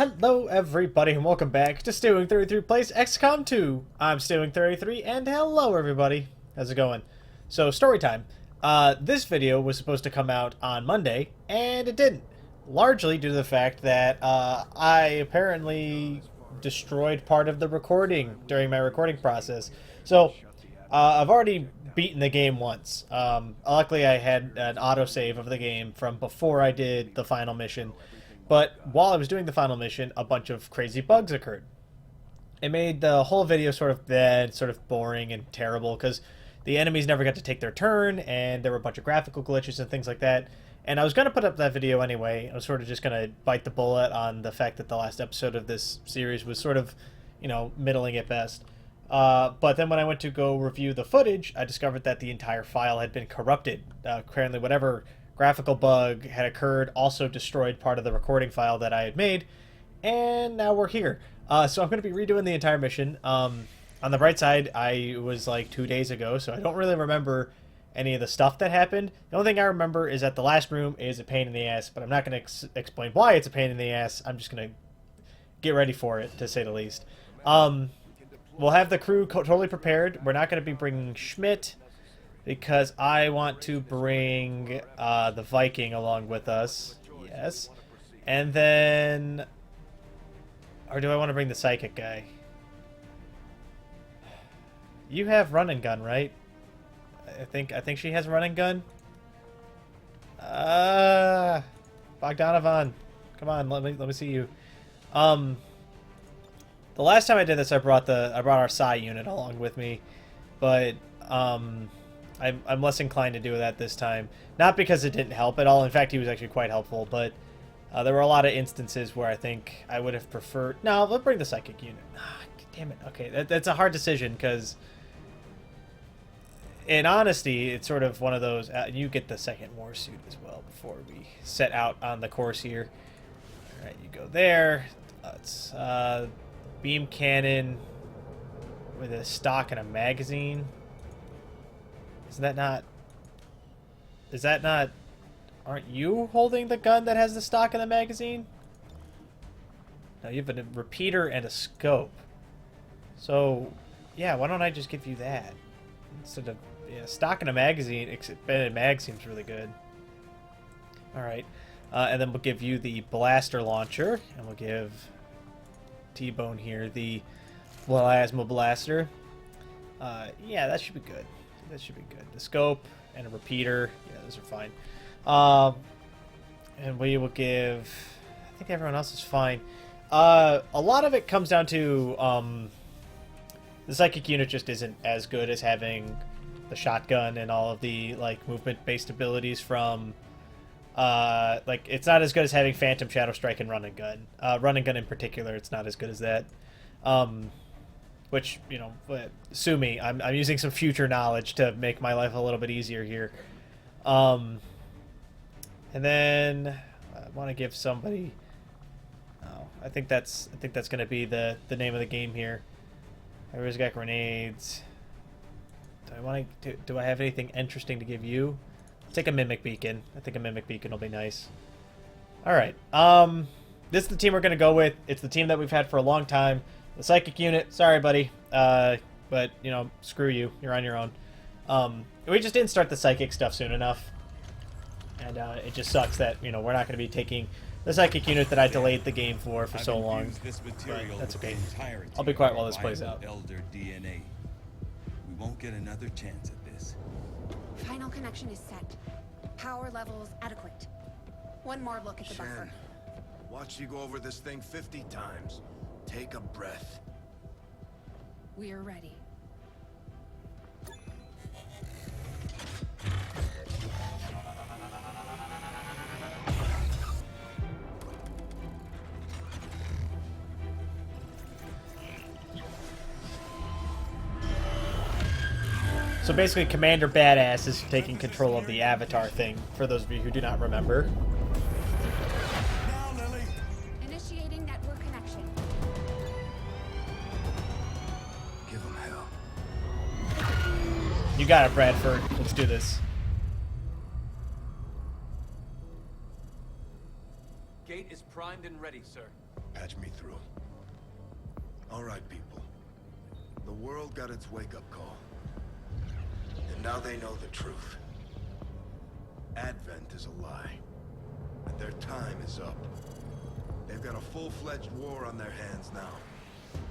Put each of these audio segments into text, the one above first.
Hello everybody and welcome back to Stealwing33 Plays XCOM 2. I'm Stealwing33 and hello everybody. How's it going? So, story time. This video was supposed to come out on Monday and it didn't. Largely due to the fact that I apparently destroyed part of the recording during my recording process. So, I've already beaten the game once. Luckily I had an autosave of the game from before I did the final mission. But while I was doing the final mission, a bunch of crazy bugs occurred. It made the whole video sort of bad, sort of boring and terrible, because the enemies never got to take their turn, and there were a bunch of graphical glitches and things like that. And I was going to put up that video anyway. I was sort of just going to bite the bullet on the fact that the last episode of this series was sort of, you know, middling at best. But then when I went to go review the footage, I discovered that the entire file had been corrupted. Apparently whatever graphical bug had occurred also destroyed part of the recording file that I had made, and now we're here. So I'm going to be redoing the entire mission. On the bright side, it was like 2 days ago, so I don't really remember any of the stuff that happened. The only thing I remember is that the last room is a pain in the ass, but I'm not going to explain why it's a pain in the ass. I'm just going to get ready for it, to say the least. We'll have the crew totally prepared. We're not going to be bringing Schmidt, because I want to bring the Viking along with us. Yes. And then... Or do I want to bring the psychic guy? You have run and gun, right? I think she has run and gun. Bogdanovan. Come on, let me see you. The last time I did this I brought our Psi unit along with me, but I'm less inclined to do that this time. Not because it didn't help at all. In fact, he was actually quite helpful, but there were a lot of instances where I think I would have preferred... No, let's bring the psychic unit. Damn it. Okay, that's a hard decision, because in honesty, it's sort of one of those... you get the second war suit as well before we set out on the course here. Alright, you go there. Let's... beam cannon with a stock and a magazine. Is that not... Aren't you holding the gun that has the stock and the magazine? No, you have a repeater and a scope. So, yeah, why don't I just give you that? Instead of, yeah, stock and a magazine. Expanded mag seems really good. Alright. And then we'll give you the blaster launcher. And we'll give T-Bone here the plasma blaster. Yeah, that should be good. That should be good. The scope and a repeater. Yeah, those are fine. And we will give... I think everyone else is fine. A lot of it comes down to... the psychic unit just isn't as good as having the shotgun and all of the, like, movement-based abilities from... like, it's not as good as having Phantom, Shadow Strike, and Run and Gun. Run and Gun in particular, it's not as good as that. Which, you know, sue me. I'm using some future knowledge to make my life a little bit easier here. And then I want to give somebody... Oh, I think that's going to be the name of the game here. Everybody's got grenades. Do I have anything interesting to give you? Take a Mimic Beacon. I think a Mimic Beacon will be nice. Alright. This is the team we're going to go with. It's the team that we've had for a long time. The Psychic unit. Sorry, buddy. But, you know, screw you. You're on your own. We just didn't start the Psychic stuff soon enough. And it just sucks that, you know, we're not going to be taking the Psychic unit that I delayed the game for so long. But that's okay. I'll be quiet while this plays out. Elder DNA. We won't get another chance at this. Final connection is set. Power levels adequate. One more look at the buffer. Watch you go over this thing 50 times. Take a breath. We're ready. So basically, Commander Badass is taking control of the Avatar thing, for those of you who do not remember. Now, Lily. Initiating network connection. Give him hell. You got it, Bradford. Let's do this. Gate is primed and ready, sir. Patch me through. All right, people. The world got its wake-up call. And now they know the truth. Advent is a lie. And their time is up. They've got a full-fledged war on their hands now.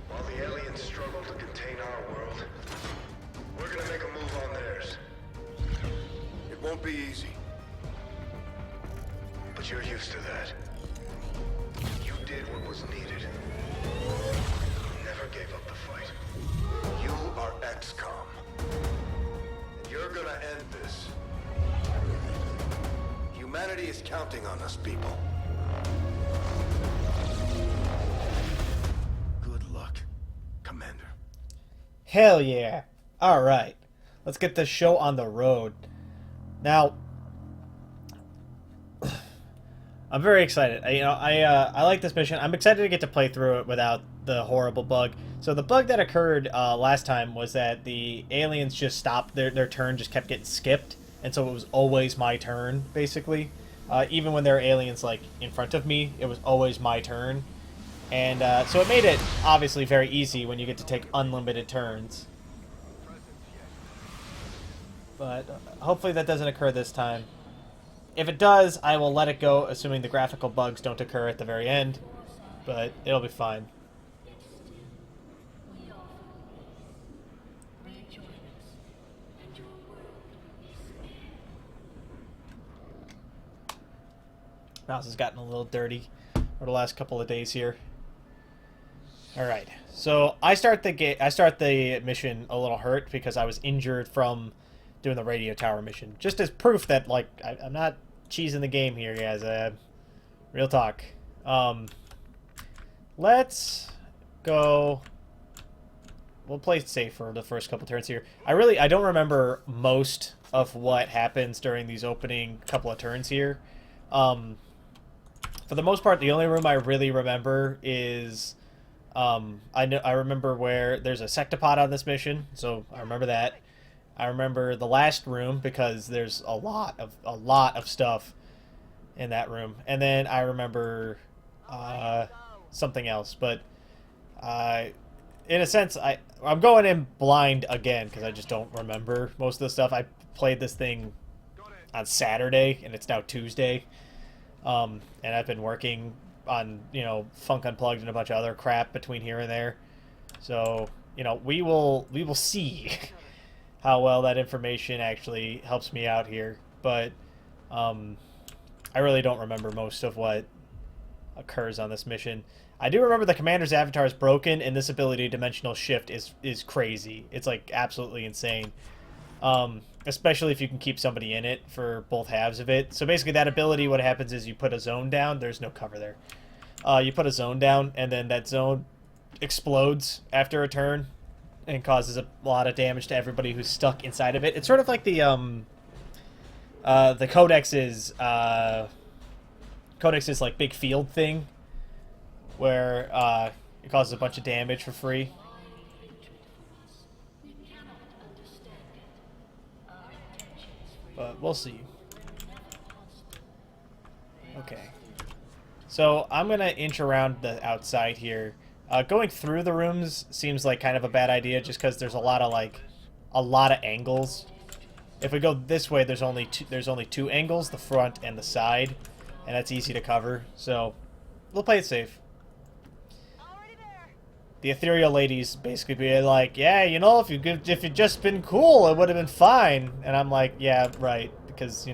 While the aliens struggle to contain our world, we're gonna make a move on theirs. It won't be easy. But you're used to that. You did what was needed. Never gave up the fight. You are Xcom. And you're gonna end this. Humanity is counting on us, people. Good luck, Commander. Hell yeah. Alright. Let's get this show on the road. Now, I'm very excited. I like this mission. I'm excited to get to play through it without the horrible bug. So the bug that occurred last time was that the aliens just stopped. Their turn just kept getting skipped. And so it was always my turn, basically. Even when there were aliens, like, in front of me, it was always my turn. And so it made it, obviously, very easy when you get to take unlimited turns. But hopefully that doesn't occur this time. If it does, I will let it go, assuming the graphical bugs don't occur at the very end. But it'll be fine. Mouse has gotten a little dirty over the last couple of days here. All right, so I start the mission a little hurt because I was injured from doing the radio tower mission. Just as proof that, like, I'm not cheesing the game here, guys. Real talk. Let's go. We'll play it safe for the first couple turns here. I don't remember most of what happens during these opening couple of turns here. For the most part, the only room I really remember is, I remember where there's a sectopod on this mission, so I remember that. I remember the last room because there's a lot of stuff in that room, and then I remember something else. But in a sense, I'm going in blind again because I just don't remember most of the stuff. I played this thing on Saturday, and it's now Tuesday. And I've been working on, Funk Unplugged and a bunch of other crap between here and there. So, we will see how well that information actually helps me out here. But I really don't remember most of what occurs on this mission. I do remember the commander's avatar is broken, and this ability, Dimensional Shift, is crazy. It's, like, absolutely insane. Especially if you can keep somebody in it for both halves of it. So basically that ability, what happens is you put a zone down. There's no cover there. You put a zone down, and then that zone explodes after a turn and causes a lot of damage to everybody who's stuck inside of it. It's sort of like the Codex's like big field thing where it causes a bunch of damage for free. But we'll see. Okay. So I'm going to inch around the outside here. Going through the rooms seems like kind of a bad idea just because there's a lot of angles. If we go this way, there's only two angles, the front and the side, and that's easy to cover. So we'll play it safe. The ethereal ladies basically be like, yeah, if you'd just been cool, it would have been fine. And I'm like, yeah, right, because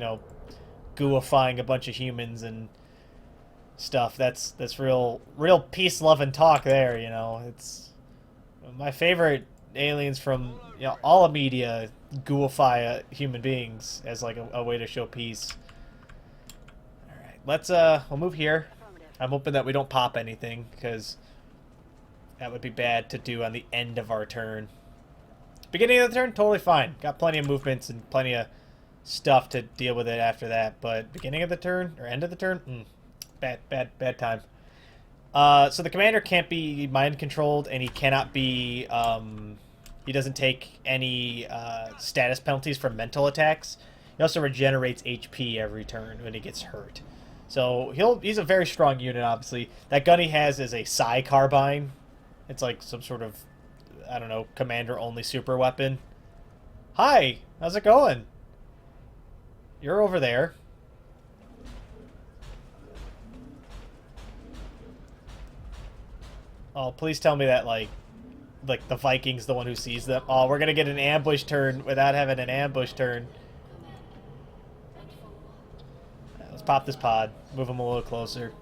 gooifying a bunch of humans and stuff. That's real peace-loving talk there. It's my favorite aliens from all of media gooify human beings as like a way to show peace. All right, we'll move here. I'm hoping that we don't pop anything because that would be bad to do on the end of our turn. Beginning of the turn, totally fine. Got plenty of movements and plenty of stuff to deal with it after that. But beginning of the turn, or end of the turn, bad time. So the commander can't be mind-controlled, and he cannot be, he doesn't take any status penalties from mental attacks. He also regenerates HP every turn when he gets hurt. So he's a very strong unit, obviously. That gun he has is a Psi carbine. It's like some sort of, I don't know, commander-only super weapon. Hi! How's it going? You're over there. Oh, please tell me that, like the Viking's the one who sees them. Oh, we're gonna get an ambush turn without having an ambush turn. Right, let's pop this pod. Move him a little closer.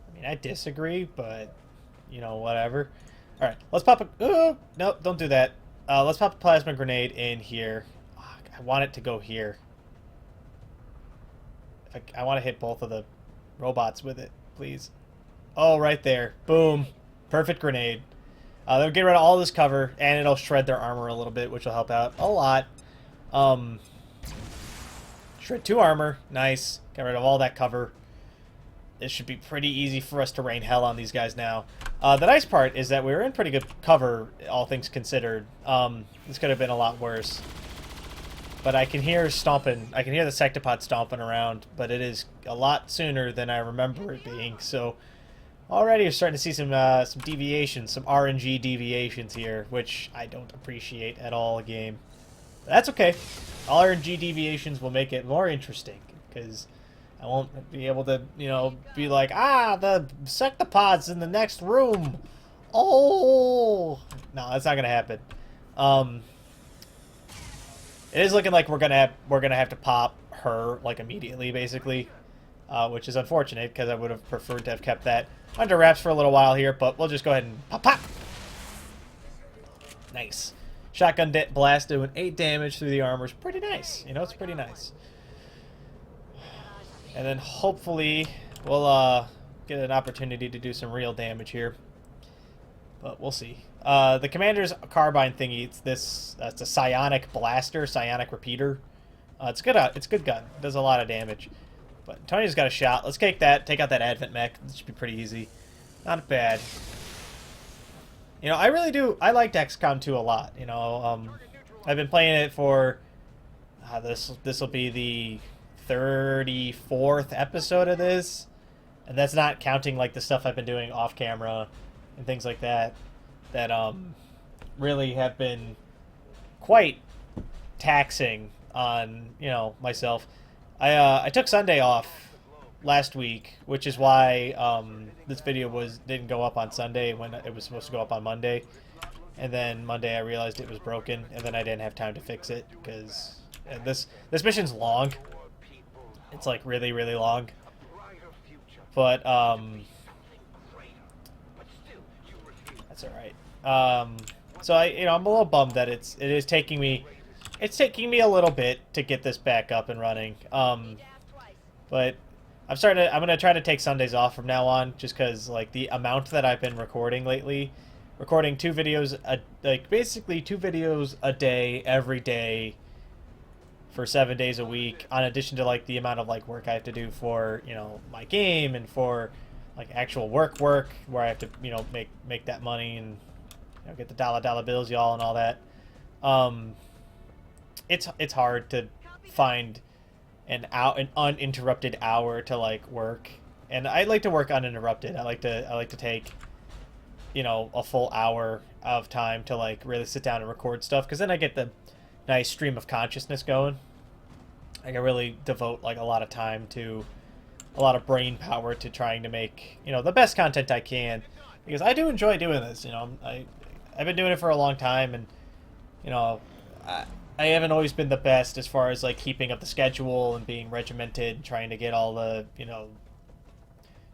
I mean, I disagree, but, you know, whatever. Alright, let's pop a... Oh, no, don't do that. Let's pop a plasma grenade in here. Oh, I want it to go here. I want to hit both of the robots with it, please. Oh, right there. Boom. Perfect grenade. They'll get rid of all this cover, and it'll shred their armor a little bit, which will help out a lot. Shred 2 armor. Nice. Get rid of all that cover. It should be pretty easy for us to rain hell on these guys now. The nice part is that we were in pretty good cover, all things considered. This could have been a lot worse. But I can hear stomping. I can hear the sectopod stomping around, but it is a lot sooner than I remember it being. So already you're starting to see some deviations, some RNG deviations here, which I don't appreciate at all, game. But that's okay. RNG deviations will make it more interesting, because I won't be able to, you know, be like, ah, the sectopod's in the next room. Oh, no, that's not gonna happen. It is looking like we're gonna have to pop her like immediately, basically, which is unfortunate because I would have preferred to have kept that under wraps for a little while here. But we'll just go ahead and pop, pop. Nice. Shotgun blast doing 8 damage through the armor is pretty nice. You know, it's pretty nice. And then hopefully we'll get an opportunity to do some real damage here. But we'll see. The commander's carbine thingy, it's a psionic blaster, psionic repeater. It's good. It's a good gun. It does a lot of damage. But Tony's got a shot. Let's take out that advent mech. This should be pretty easy. Not bad. You know, I really do. I liked Xcom 2 a lot. You know, I've been playing it for this will be the 34th episode of this, and that's not counting like the stuff I've been doing off camera and things like that really have been quite taxing on, you know, myself. I took Sunday off last week, which is why this video didn't go up on Sunday when it was supposed to go up on Monday. And then Monday I realized it was broken, and then I didn't have time to fix it because this mission's long. It's like really, really long. But that's all right. So I'm a little bummed that it is taking me a little bit to get this back up and running. But I'm gonna try to take Sundays off from now on, just because like the amount that I've been recording lately, recording 2 videos basically 2 videos a day every day for 7 days a week, in addition to like the amount of like work I have to do for, you know, my game and for like actual work where I have to, you know, make that money and, you know, get the dollar bills, y'all, and all that. It's hard to find an uninterrupted hour to like work, and I like to work uninterrupted. I like to take, you know, a full hour of time to like really sit down and record stuff, because then I get the nice stream of consciousness going. I can really devote like a lot of time to a lot of brain power to trying to make, you know, the best content I can, because I do enjoy doing this. You know, I've been doing it for a long time, and, you know, I haven't always been the best as far as like keeping up the schedule and being regimented, trying to get all the, you know,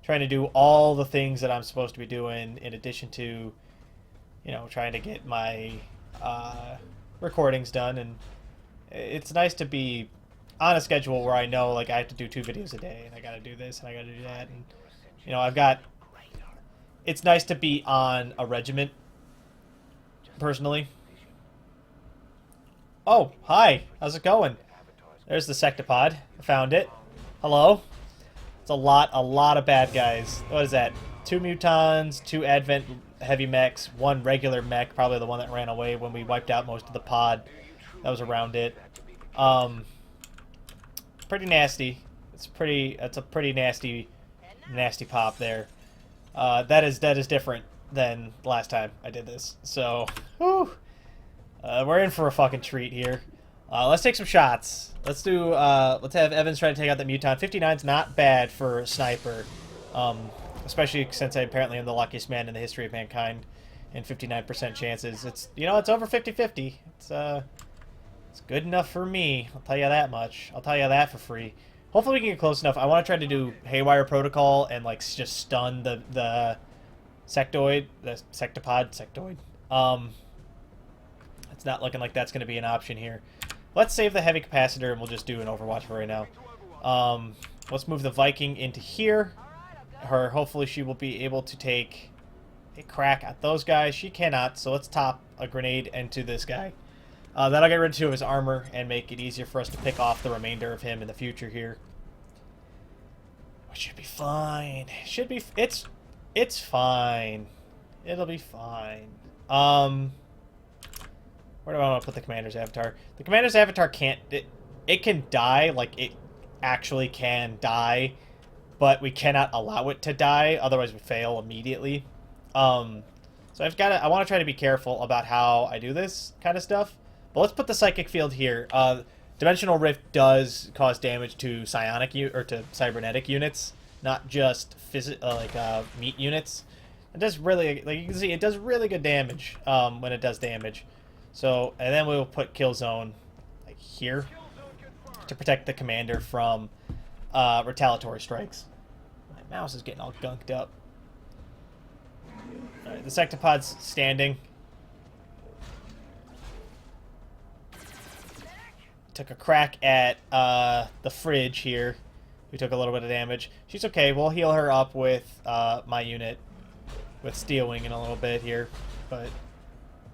trying to do all the things that I'm supposed to be doing, in addition to, you know, trying to get my recordings done. And it's nice to be on a schedule where I know like I have to do 2 videos a day, and I gotta do this and I gotta do that, and, you know, it's nice to be on a regiment, personally. Oh, hi. How's it going? There's the sectopod. I found it. Hello. It's a lot of bad guys. What is that? 2 mutons, 2 advent heavy mechs, one regular mech, probably the one that ran away when we wiped out most of the pod that was around it. Pretty nasty. It's a pretty nasty pop there. That is different than the last time I did this. So, whew, we're in for a fucking treat here. Let's take some shots. Let's have Evans try to take out the Muton. 59's not bad for a sniper. Especially since I apparently am the luckiest man in the history of mankind, and 59% chances. It's over 50-50. It's good enough for me. I'll tell you that much. I'll tell you that for free. Hopefully we can get close enough. I want to try to do Haywire Protocol and like just stun the sectoid, the sectopod. It's not looking like that's going to be an option here. Let's save the heavy capacitor and we'll just do an Overwatch for right now. Let's move the Viking into here. Hopefully she will be able to take a crack at those guys. She cannot, so let's top a grenade into this guy. That'll get rid of 2 of his armor and make it easier for us to pick off the remainder of him in the future here. It should be fine. It's fine. It'll be fine. Where do I want to put the commander's avatar? The commander's avatar can't... It can die, like it actually can die, but we cannot allow it to die, otherwise we fail immediately. So I want to try to be careful about how I do this kind of stuff. But let's put the psychic field here. Dimensional Rift does cause damage to psionic or to cybernetic units, not just meat units. It does really, like you can see, it does really good damage when it does damage. So, and then we'll put kill zone like here to protect the commander from retaliatory strikes. My mouse is getting all gunked up. All right, the sectopod's standing. Took a crack at the fridge here. We took a little bit of damage. She's okay. We'll heal her up with my unit, with Stealwing in a little bit here, but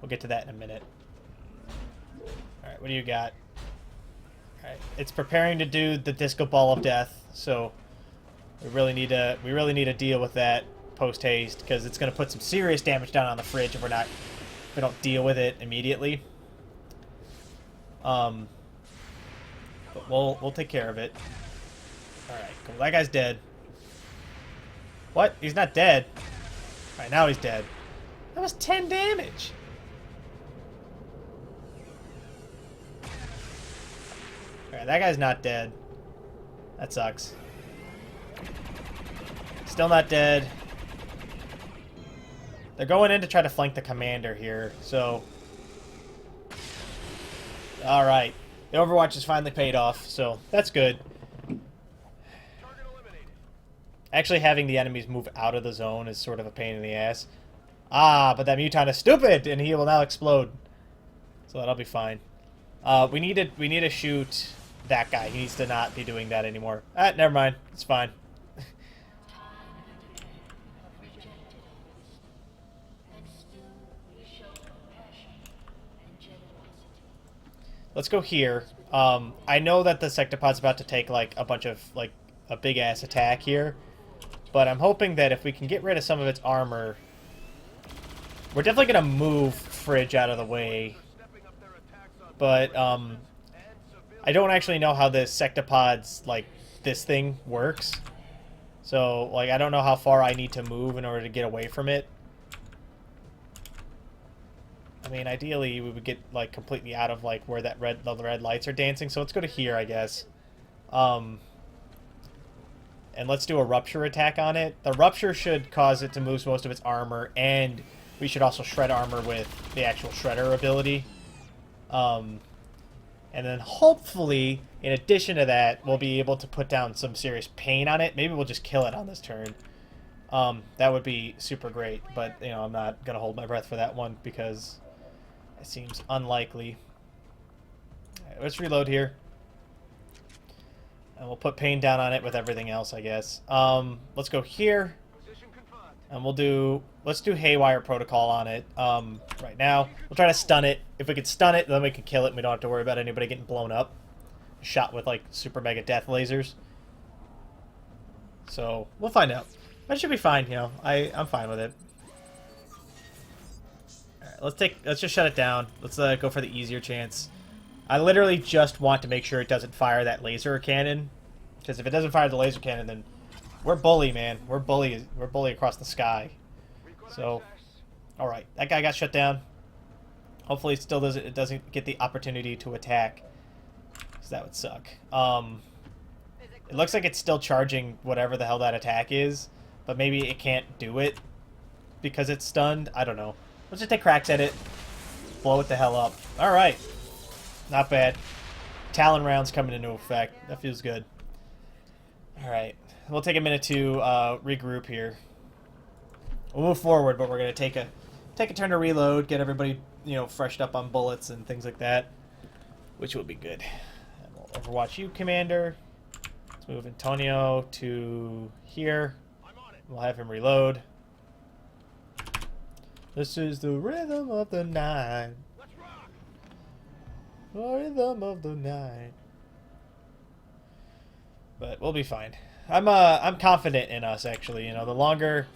we'll get to that in a minute. All right, what do you got? All right, it's preparing to do the disco ball of death, so we really need to deal with that post haste because it's going to put some serious damage down on the fridge if we don't deal with it immediately. But we'll take care of it. Alright, cool. That guy's dead. What? He's not dead. Alright, now he's dead. That was 10 damage. Alright, that guy's not dead. That sucks. Still not dead. They're going in to try to flank the commander here, so... Alright. The Overwatch has finally paid off, so that's good. Actually, having the enemies move out of the zone is sort of a pain in the ass. Ah, but that Muton is stupid, and he will now explode. So that'll be fine. We need to shoot that guy. He needs to not be doing that anymore. Ah, never mind. It's fine. Let's go here. I know that the Sectopod's about to take, like, a bunch of, like, a big-ass attack here. But I'm hoping that if we can get rid of some of its armor... We're definitely going to move Fridge out of the way. But, I don't actually know how this Sectopod's, like, this thing works. So, like, I don't know how far I need to move in order to get away from it. I mean, ideally, we would get, like, completely out of, like, where the red lights are dancing. So let's go to here, I guess. And let's do a Rupture attack on it. The Rupture should cause it to lose most of its armor, and we should also shred armor with the actual Shredder ability. And then hopefully, in addition to that, we'll be able to put down some serious pain on it. Maybe we'll just kill it on this turn. That would be super great, but, you know, I'm not going to hold my breath for that one because it seems unlikely. All right, let's reload here. And we'll put pain down on it with everything else, I guess. Let's go here. And let's do Haywire Protocol on it right now. We'll try to stun it. If we can stun it, then we can kill it and we don't have to worry about anybody getting blown up. Shot with, like, super mega death lasers. So, we'll find out. That should be fine, you know. I'm fine with it. Let's just shut it down. Let's go for the easier chance. I literally just want to make sure it doesn't fire that laser cannon, because if it doesn't fire the laser cannon, then we're bully, man. We're bully across the sky. So, all right, that guy got shut down. Hopefully, it doesn't get the opportunity to attack, because that would suck. It looks like it's still charging whatever the hell that attack is, but maybe it can't do it because it's stunned. I don't know. Let's just take cracks at it. Blow it the hell up. All right. Not bad. Talon rounds coming into effect. That feels good. All right. We'll take a minute to regroup here. We'll move forward, but we're going to take a turn to reload, get everybody, freshed up on bullets and things like that, which will be good. And we'll overwatch you, Commander. Let's move Antonio to here. We'll have him reload. This is the rhythm of the night. Let's rock. The rhythm of the night. But we'll be fine. I'm confident in us, actually. The longer.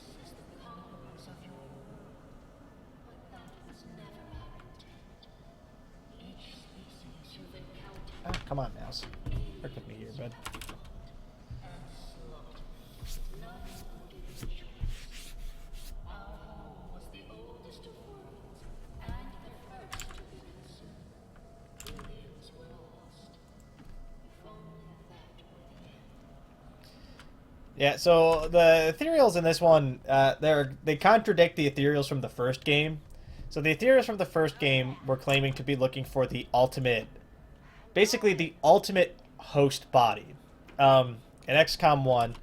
Ah, come on, mouse. Work with me here, bud. Yeah, so the ethereals in this one, they contradict the ethereals from the first game. So the ethereals from the first game were claiming to be looking for the ultimate, basically the ultimate host body. In XCOM 1,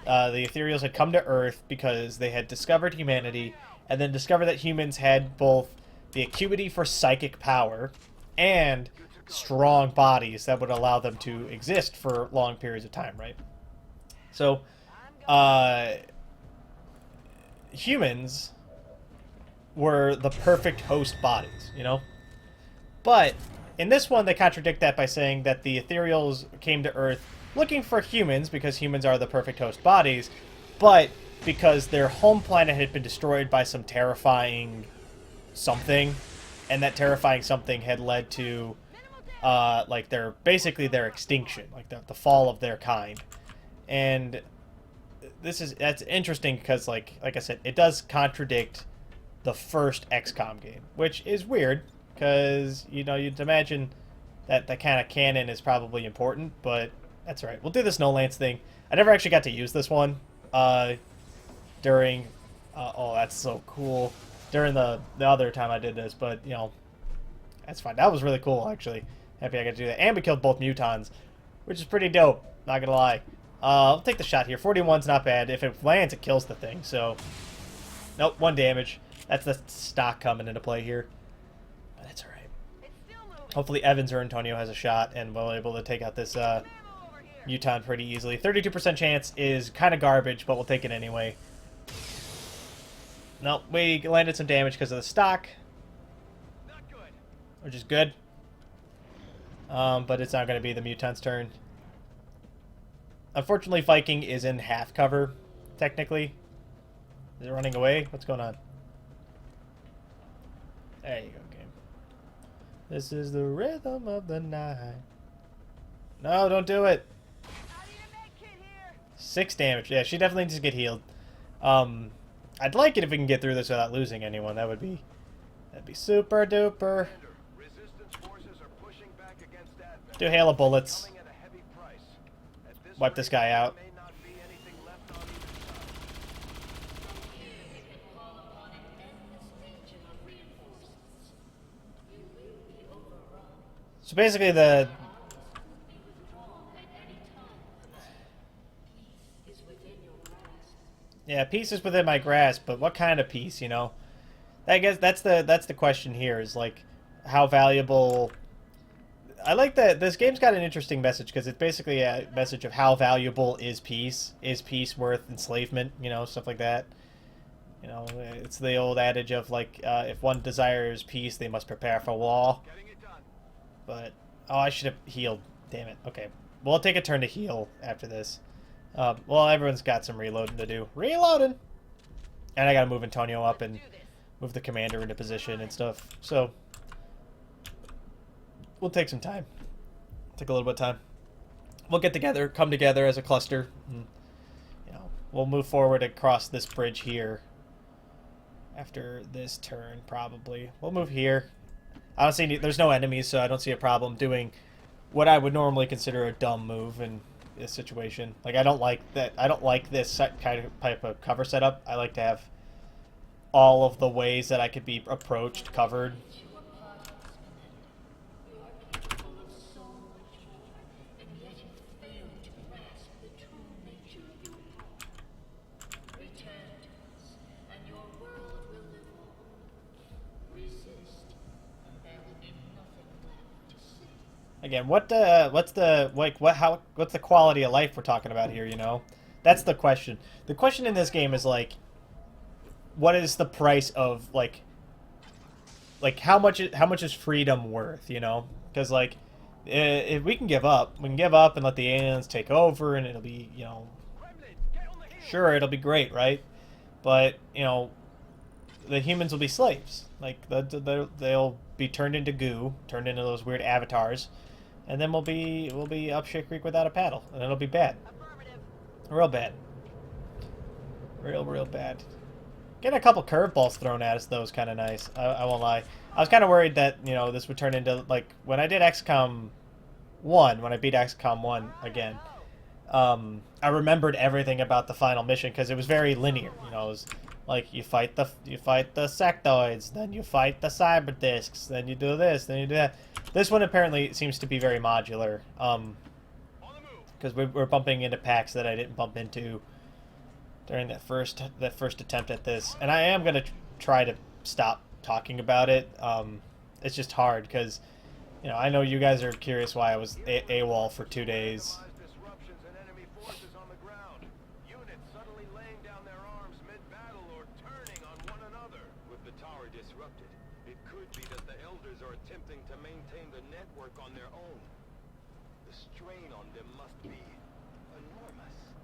the ethereals had come to Earth because they had discovered humanity, and then discovered that humans had both the acuity for psychic power and strong bodies that would allow them to exist for long periods of time, right? So, humans were the perfect host bodies, But in this one, they contradict that by saying that the ethereals came to Earth looking for humans because humans are the perfect host bodies, but because their home planet had been destroyed by some terrifying something, and that terrifying something had led to, their extinction, like the fall of their kind. And that's interesting because, like I said, it does contradict the first XCOM game, which is weird because you'd imagine that that kind of canon is probably important, but that's all right. We'll do this No Lance thing. I never actually got to use this one during. Oh, that's so cool. During the other time I did this, but that's fine. That was really cool, actually. Happy I got to do that, and we killed both mutons, which is pretty dope. Not gonna lie. I'll take the shot here. 41's not bad. If it lands, it kills the thing, so... Nope, 1 damage. That's the stock coming into play here. But it's alright. Hopefully Evans or Antonio has a shot, and we'll be able to take out this muton pretty easily. 32% chance is kind of garbage, but we'll take it anyway. Nope, we landed some damage because of the stock. Which is good. But it's not going to be the muton's turn. Unfortunately, Viking is in half cover, technically. Is it running away? What's going on? There you go, game. This is the rhythm of the night. No, don't do it. 6 damage. Yeah, she definitely needs to get healed. I'd like it if we can get through this without losing anyone. That'd be super duper. Do a hail of bullets. Wipe this guy out. So basically yeah, peace is within my grasp, but what kind of peace, I guess that's the question here, is like how valuable. I like that this game's got an interesting message because it's basically a message of how valuable is peace. Is peace worth enslavement? Stuff like that. It's the old adage of like, if one desires peace, they must prepare for war. But oh, I should have healed. Damn it. Okay, we'll take a turn to heal after this. Well, everyone's got some reloading to do. Reloading. And I gotta move Antonio up and move the commander into position and stuff. So we'll take some time. Take a little bit of time. We'll get together, come together as a cluster. And, you know, we'll move forward across this bridge here. After this turn, probably. We'll move here. I don't see any, there's no enemies, so I don't see a problem doing what I would normally consider a dumb move in this situation. Like, I don't like that. I don't like this kind of type of cover setup. I like to have all of the ways that I could be approached covered. Again, what's the quality of life we're talking about here, you know? That's the question. The question in this game is like, what is the price of like how much is freedom worth, you know? Because like, if we can give up, and let the aliens take over, and it'll be, you know, sure, it'll be great, right? But you know, the humans will be slaves. Like they'll be turned into goo, turned into those weird avatars. And then we'll be up shit creek without a paddle, and it'll be bad, real bad, real bad. Getting a couple curveballs thrown at us though is kind of nice. I won't lie. I was kind of worried that, you know, this would turn into like when I did Xcom 1, when I beat Xcom 1 again. I remembered everything about the final mission because it was very linear. You know, it was like you fight the sectoids, then you fight the cyber discs, then you do this, then you do that. This one apparently seems to be very modular, because we're bumping into packs that I didn't bump into during that first attempt at this. And I am gonna try to stop talking about it. It's just hard because, you know, I know you guys are curious why I was AWOL for 2 days.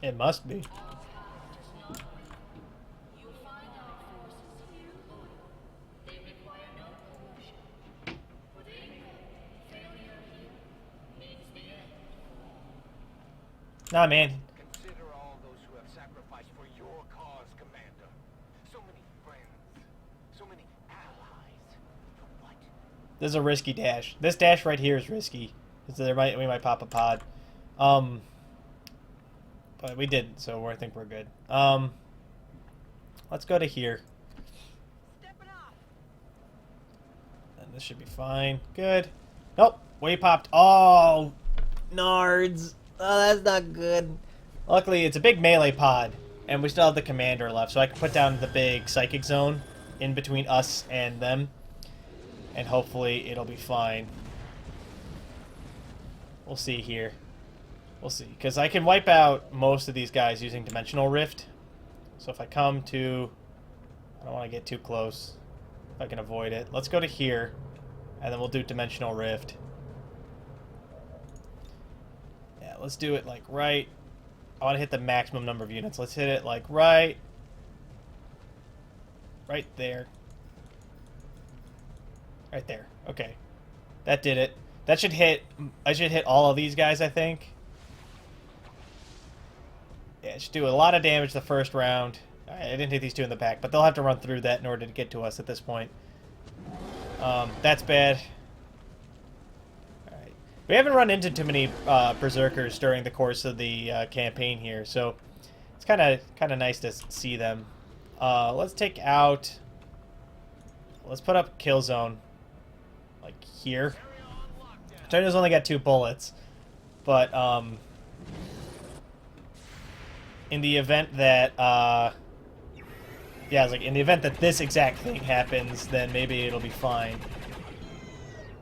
It must be. Nah, man. Consider all those who have sacrificed for your cause, Commander. So many friends, so many allies. For what? This is a risky dash. This dash right here is risky. Because we might pop a pod. But we didn't, so I think we're good. Let's go to here. And this should be fine. Good. Nope. We popped. Oh, nards. Oh, that's not good. Luckily, it's a big melee pod, and we still have the commander left, so I can put down the big psychic zone in between us and them, and hopefully it'll be fine. We'll see here. We'll see, because I can wipe out most of these guys using Dimensional Rift. So if I come to... I don't want to get too close. If I can avoid it. Let's go to here, and then we'll do Dimensional Rift. Yeah, let's do it like right... I want to hit the maximum number of units. Let's hit it like right there. Right there. Okay. That did it. That should hit... I should hit all of these guys, I think. Yeah, it should do a lot of damage the first round. I didn't hit these two in the back, but they'll have to run through that in order to get to us at this point. That's bad. Alright. We haven't run into too many berserkers during the course of the campaign here, so it's kind of nice to see them. Let's take out... Let's put up kill zone. Like here. Antonio's only got 2 bullets, but in the event that yeah, like in the event that this exact thing happens, then maybe it'll be fine.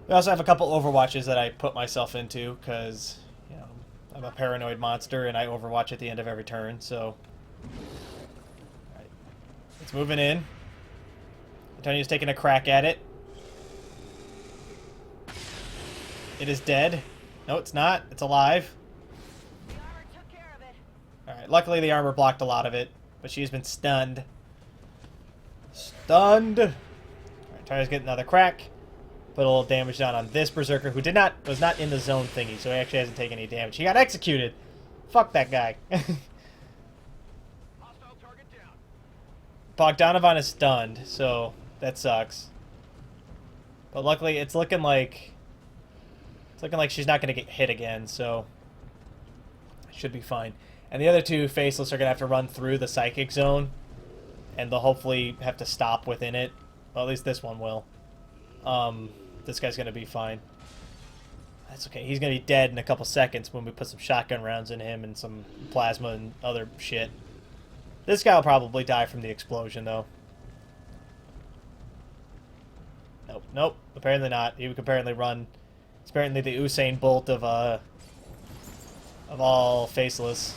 We also have a couple Overwatches that I put myself into because, you know, I'm a paranoid monster and I Overwatch at the end of every turn. So, alright, it's moving in. Antonio's taking a crack at it. It is dead. No, it's not. It's alive. Alright, luckily the armor blocked a lot of it, but she's been stunned. Stunned! Trying to get another crack. Put a little damage down on this berserker who was not in the zone thingy, so he actually hasn't taken any damage. He got executed. Fuck that guy. Bogdanovan is stunned, so that sucks. But luckily, it's looking like she's not going to get hit again, so should be fine. And the other two faceless are going to have to run through the psychic zone, and they'll hopefully have to stop within it. Well, at least this one will. This guy's going to be fine. That's okay. He's going to be dead in a couple seconds when we put some shotgun rounds in him and some plasma and other shit. This guy will probably die from the explosion, though. Nope, nope. Apparently not. He would apparently run. It's apparently the Usain Bolt of all faceless.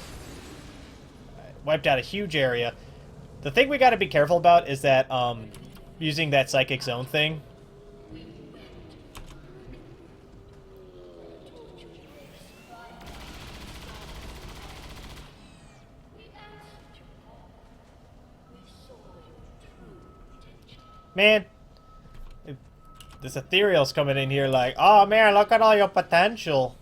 Right, wiped out a huge area. The thing we got to be careful about is that using that psychic zone thing. Man, this ethereal's coming in here like, oh man, look at all your potential.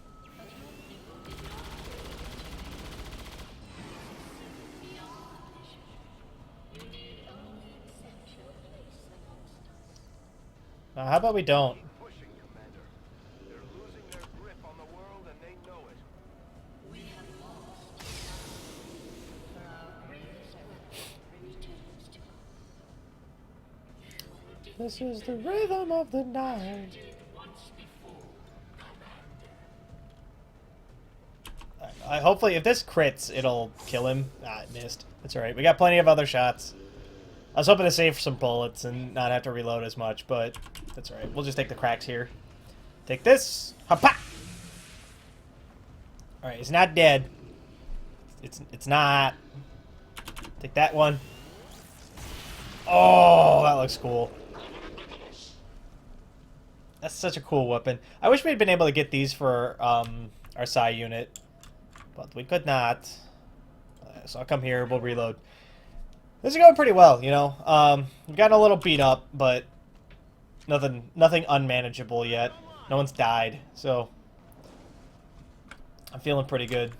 How about we don't? This is the rhythm of the night. Hopefully, if this crits, it'll kill him. Ah, it missed. That's alright. We got plenty of other shots. I was hoping to save some bullets and not have to reload as much, but that's alright. We'll just take the cracks here. Take this. Ha-pa! Alright, he's not dead. It's not. Take that one. Oh, that looks cool. That's such a cool weapon. I wish we had been able to get these for our Psi unit, but we could not. So I'll come here, we'll reload. This is going pretty well, you know. We've gotten a little beat up, but nothing unmanageable yet. No one's died, so I'm feeling pretty good.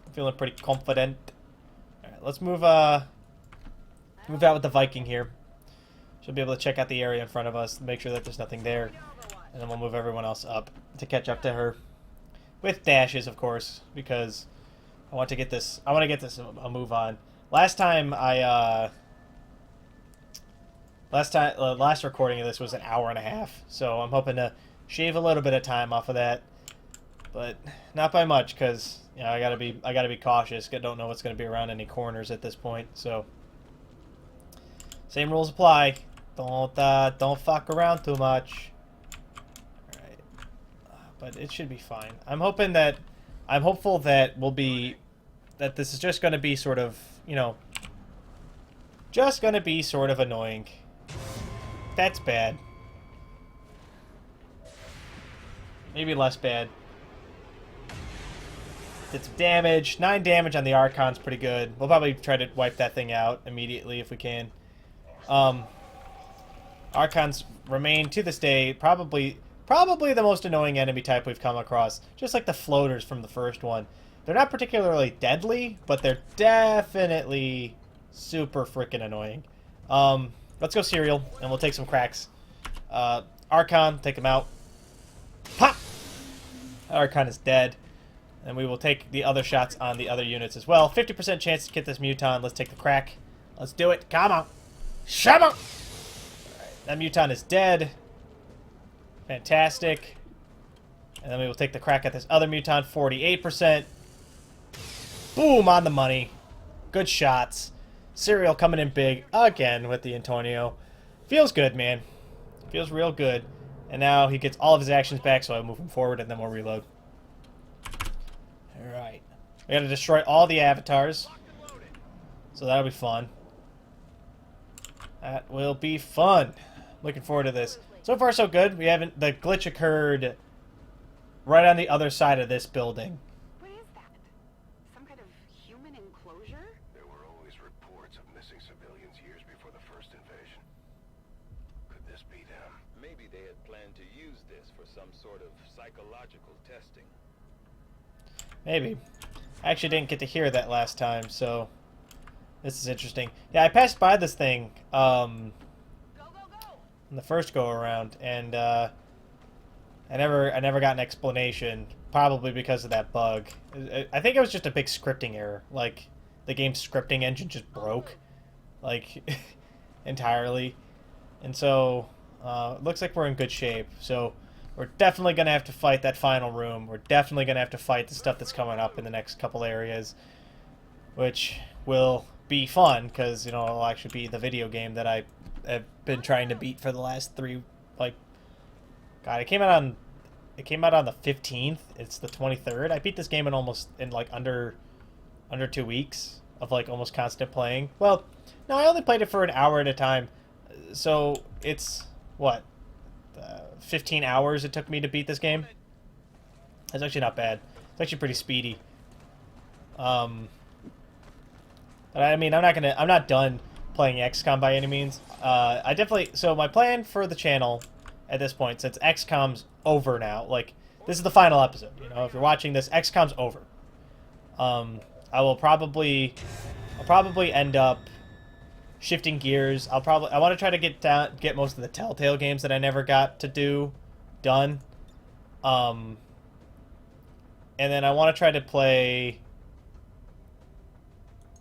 I'm feeling pretty confident. All right, let's move out with the Viking here. She'll be able to check out the area in front of us, make sure that there's nothing there, and then we'll move everyone else up to catch up to her, with dashes, of course, because I want to get this. I want to get this a move on. Last recording of this was an hour and a half, so I'm hoping to shave a little bit of time off of that, but not by much, because you know I gotta be cautious. I don't know what's gonna be around any corners at this point, so same rules apply. Don't fuck around too much. All right, but it should be fine. I'm hopeful that that this is just gonna be sort of, you know, just gonna be sort of annoying. That's bad. Maybe less bad. Did some damage. 9 damage on the Archon's pretty good. We'll probably try to wipe that thing out immediately if we can. Archons remain, to this day, probably the most annoying enemy type we've come across. Just like the floaters from the first one. They're not particularly deadly, but they're definitely super freaking annoying. Let's go Serial, and we'll take some cracks. Archon, take him out. Pop! Archon is dead. And we will take the other shots on the other units as well. 50% chance to get this Muton. Let's take the crack. Let's do it. Come on. Shut up! Alright, that Muton is dead. Fantastic. And then we will take the crack at this other Muton. 48%. Boom! On the money. Good shots. Serial coming in big again with the Antonio. Feels good, man. Feels real good. And now he gets all of his actions back, so I'll move him forward and then we'll reload. Alright. We gotta destroy all the avatars. So that'll be fun. That will be fun. Looking forward to this. So far, so good. The glitch occurred right on the other side of this building. What is that? Some kind of human enclosure? There were always reports of missing civilians years before the first invasion. Could this be them? Maybe they had planned to use this for some sort of psychological testing. Maybe. I actually didn't get to hear that last time, so this is interesting. Yeah, I passed by this thing in the first go around, and I never got an explanation. Probably because of that bug. I think it was just a big scripting error. Like the game's scripting engine just broke, like entirely, and so it looks like we're in good shape. So we're definitely gonna have to fight that final room. We're definitely gonna have to fight the stuff that's coming up in the next couple areas, which will be fun because it'll actually be the video game that I have been trying to beat for the last 3. Like, God, it came out on the 15th. It's the 23rd. I beat this game in like under 2 weeks of like almost constant playing. Well, no, I only played it for an hour at a time. So it's what 15 hours it took me to beat this game. That's actually not bad. It's actually pretty speedy. But I mean, I'm not done playing XCOM by any means. So my plan for the channel at this point, since XCOM's over now, like, this is the final episode, if you're watching this, XCOM's over. I'll probably end up shifting gears. I want to try to get most of the Telltale games that I never got to do done. And then I want to try to play.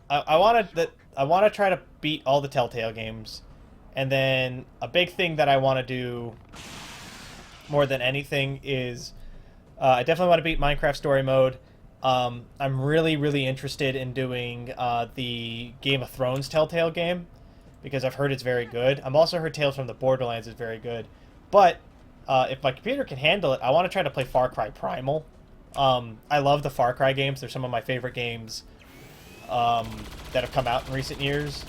I want to try to beat all the Telltale games, and then a big thing that I want to do more than anything is I definitely want to beat Minecraft Story Mode. I'm really interested in doing the Game of Thrones Telltale game because I've heard it's very good. I've also heard Tales from the Borderlands is very good. But if my computer can handle it, I want to try to play Far Cry Primal. I love the Far Cry games. They're some of my favorite games that have come out in recent years.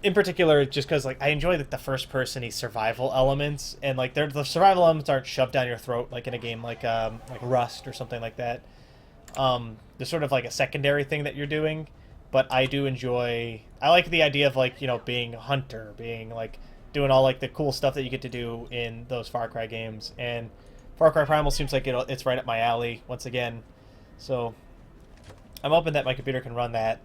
In particular, just because like I enjoy the first-person survival elements, and like the survival elements aren't shoved down your throat like in a game like Rust or something like that. There's sort of like a secondary thing that you're doing, but I do enjoy. I like the idea of like being a hunter, being like doing all like the cool stuff that you get to do in those Far Cry games, and Far Cry Primal seems like it's right up my alley once again. So I'm hoping that my computer can run that.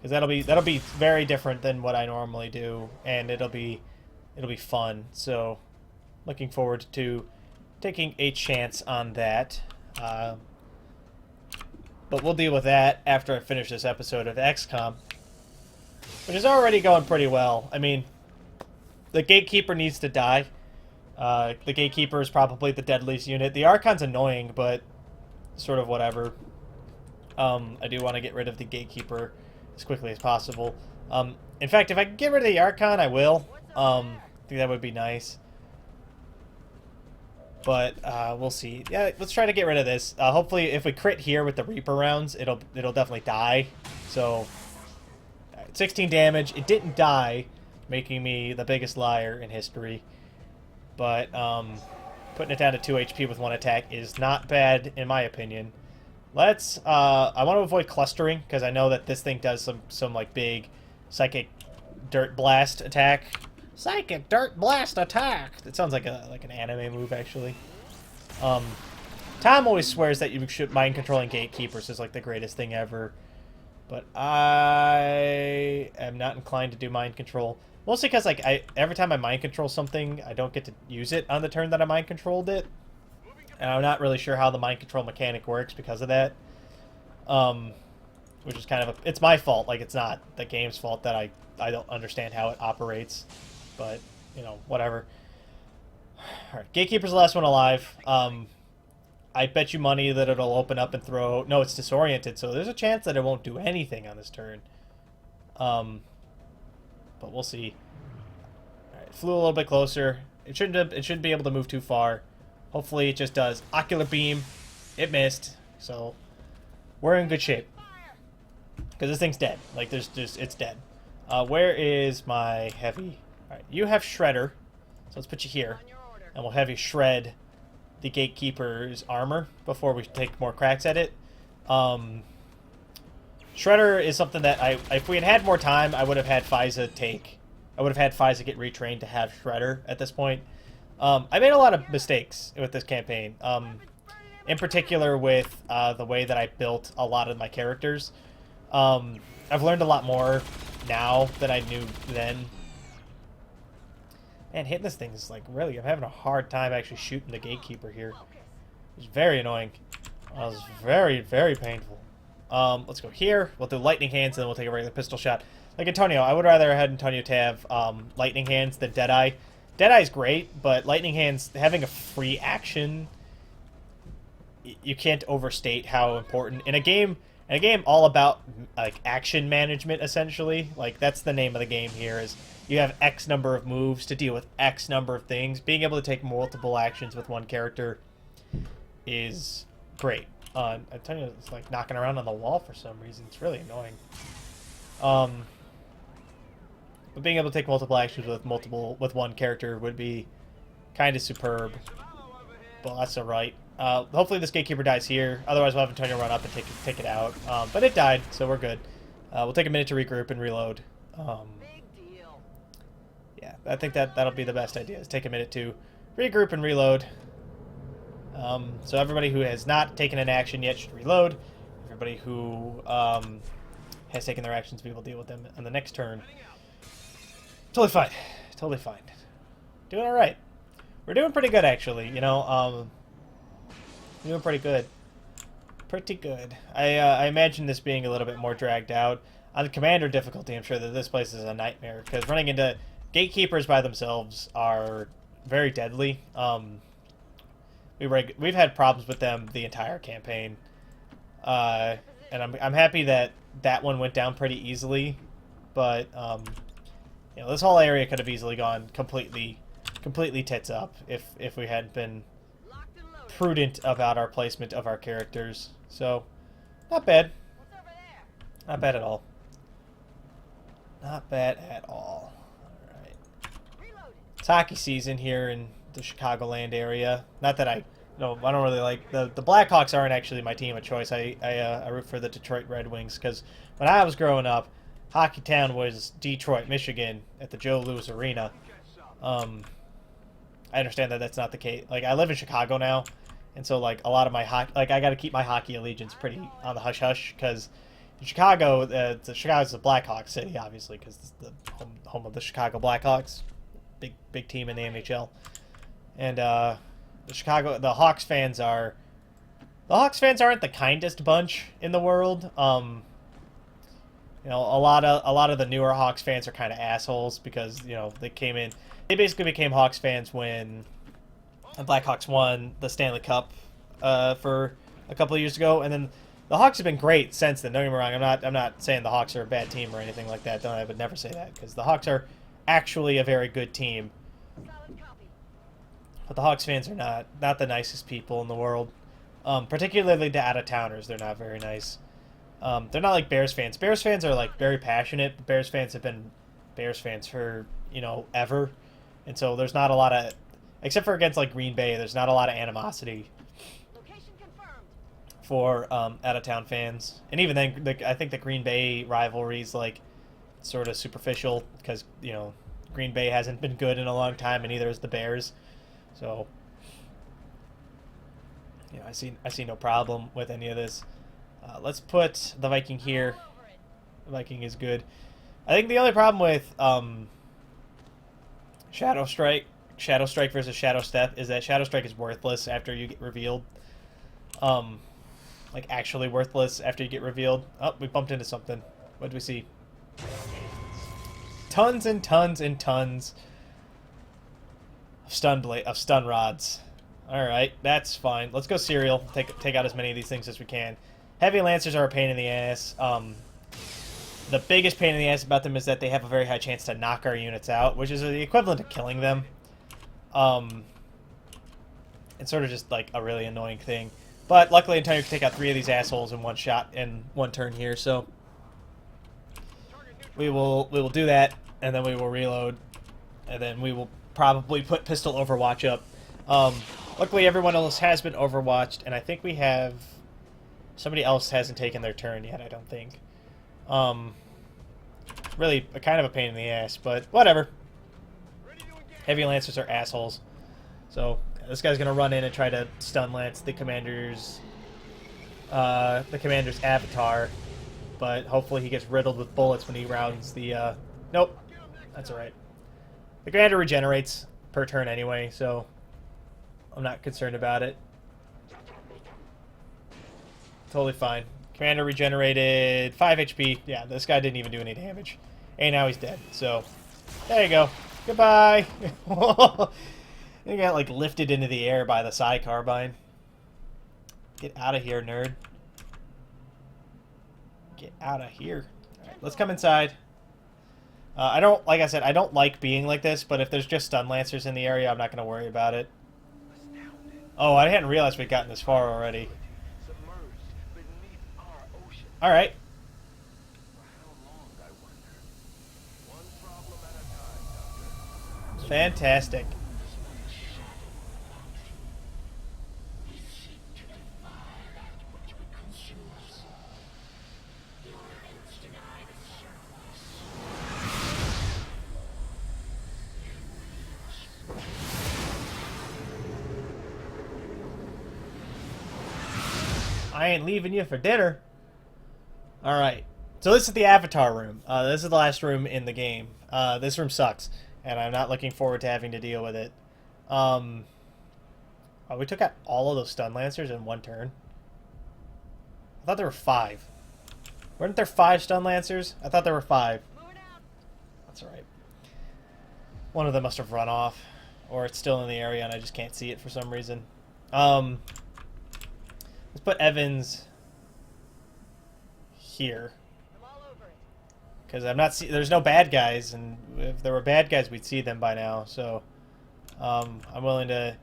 Because that'll be very different than what I normally do, and it'll be fun. So, looking forward to taking a chance on that. But we'll deal with that after I finish this episode of XCOM, which is already going pretty well. I mean, the Gatekeeper needs to die. The Gatekeeper is probably the deadliest unit. The Archon's annoying, but sort of whatever. I do want to get rid of the Gatekeeper as quickly as possible. In fact, if I can get rid of the Archon, I will. I think that would be nice. But we'll see. Yeah, let's try to get rid of this. Hopefully, if we crit here with the Reaper rounds, it'll definitely die. So, 16 damage. It didn't die, making me the biggest liar in history. But putting it down to 2 HP with 1 attack is not bad, in my opinion. Let's, I want to avoid clustering, because I know that this thing does some like, big psychic dirt blast attack. Psychic dirt blast attack! That sounds like an anime move, actually. Tom always swears that you should mind controlling gatekeepers is, like, the greatest thing ever. But I am not inclined to do mind control. Mostly because, like, every time I mind control something, I don't get to use it on the turn that I mind controlled it. And I'm not really sure how the mind control mechanic works because of that. Which is kind of it's my fault. Like, it's not the game's fault that I don't understand how it operates. But, whatever. Alright, Gatekeeper's the last one alive. I bet you money that it'll open up and throw. No, it's disoriented, so there's a chance that it won't do anything on this turn. But we'll see. Alright, flew a little bit closer. It shouldn't be able to move too far. Hopefully it just does. Ocular beam. It missed. So we're in good shape. Because this thing's dead. Like, it's dead. Where is my heavy? Alright, you have Shredder. So let's put you here. And we'll have you shred the Gatekeeper's armor before we take more cracks at it. Shredder is something that if we had had more time, I would have had Faiza take. I would have had Faiza get retrained to have Shredder at this point. I made a lot of mistakes with this campaign. In particular with the way that I built a lot of my characters. I've learned a lot more now than I knew then. Man, hitting this thing is like really, I'm having a hard time actually shooting the gatekeeper here. It's very annoying. It was very, very painful. Let's go here. We'll do lightning hands, and then we'll take a regular pistol shot. Like Antonio, I would rather have Antonio to have lightning hands than Deadeye. Deadeye's great, but lightning hands, having a free action, you can't overstate how important in a game all about like action management essentially. Like that's the name of the game here is you have X number of moves to deal with X number of things. Being able to take multiple actions with one character is great. Antonio is like knocking around on the wall for some reason. It's really annoying. But being able to take multiple actions with one character would be kind of superb. But that's alright. Hopefully this gatekeeper dies here. Otherwise we'll have Antonio run up and take it out. But it died, so we're good. We'll take a minute to regroup and reload. Yeah, I think that'll be the best idea, is take a minute to regroup and reload. So everybody who has not taken an action yet should reload. Everybody who has taken their actions, we will deal with them on the next turn. Totally fine. Totally fine. Doing alright. We're doing pretty good, actually. You know, doing pretty good. Pretty good. I imagine this being a little bit more dragged out. On the commander difficulty, I'm sure that this place is a nightmare, because running into gatekeepers by themselves are very deadly. We've had problems with them the entire campaign. And I'm happy that that one went down pretty easily, but you know, this whole area could have easily gone completely tits up if we hadn't been prudent about our placement of our characters. So, not bad. Not bad at all. Not bad at all. Alright. It's hockey season here in the Chicagoland area. Not that I don't really like... The Blackhawks aren't actually my team of choice. I root for the Detroit Red Wings, because when I was growing up, Hockey Town was Detroit, Michigan, at the Joe Louis Arena. I understand that that's not the case. Like, I live in Chicago now, and so, like, a lot of my hockey... Like, I gotta keep my hockey allegiance pretty on the hush-hush, because in Chicago, Chicago's the Blackhawks city, obviously, because it's the home of the Chicago Blackhawks. Big team in the NHL. And, the Hawks fans are... The Hawks fans aren't the kindest bunch in the world. You know, a lot of the newer Hawks fans are kind of assholes because, you know, they basically became Hawks fans when the Blackhawks won the Stanley Cup for a couple of years ago, and then the Hawks have been great since then. Don't get me wrong. I'm not saying the Hawks are a bad team or anything like that. I would never say that, because the Hawks are actually a very good team. But the Hawks fans are not the nicest people in the world. Particularly the out-of-towners, they're not very nice. They're not like Bears fans. Bears fans are like very passionate. But Bears fans have been Bears fans for, you know, ever. And so there's not a lot of, except for against like Green Bay, there's not a lot of animosity for out-of-town fans. And even then, I think the Green Bay rivalry is like sort of superficial because, you know, Green Bay hasn't been good in a long time, and neither is the Bears. So, you know, I see no problem with any of this. Let's put the Viking here. The Viking is good. I think the only problem with Shadow Strike versus Shadow Step is that Shadow Strike is worthless after you get revealed. Like, actually worthless after you get revealed. Oh, we bumped into something. What did we see? Tons and tons and tons of stun rods. Alright, that's fine. Let's go Serial. Take out as many of these things as we can. Heavy Lancers are a pain in the ass. The biggest pain in the ass about them is that they have a very high chance to knock our units out, which is the equivalent of killing them. It's sort of just like a really annoying thing. But luckily, Antonio can take out 3 of these assholes in one shot in one turn here, so we will do that, and then we will reload, and then we will probably put Pistol Overwatch up. Luckily, everyone else has been overwatched, and I think we have... Somebody else hasn't taken their turn yet, I don't think. Really a kind of a pain in the ass, but whatever. Heavy Lancers are assholes. So this guy's gonna run in and try to stun lance the commander's avatar, but hopefully he gets riddled with bullets when he rounds the. Nope, that's all right. The commander regenerates per turn anyway, so I'm not concerned about it. Totally fine. Commander regenerated 5 HP. Yeah, this guy didn't even do any damage. And now he's dead. So, there you go. Goodbye. He got, like, lifted into the air by the Psi Carbine. Get out of here, nerd. Get out of here. Alright, let's come inside. I don't, like I said, I don't like being like this, but if there's just stun lancers in the area, I'm not going to worry about it. Oh, I hadn't realized we'd gotten this far already. Alright. Fantastic. I ain't leaving you for dinner. Alright. So this is the Avatar room. This is the last room in the game. This room sucks. And I'm not looking forward to having to deal with it. Oh, we took out all of those stun lancers in one turn. I thought there were 5. Weren't there 5 stun lancers? I thought there were 5. That's alright. One of them must have run off. Or it's still in the area and I just can't see it for some reason. Let's put Evans here. Because I'm not there's no bad guys, and if there were bad guys, we'd see them by now. So, I'm willing to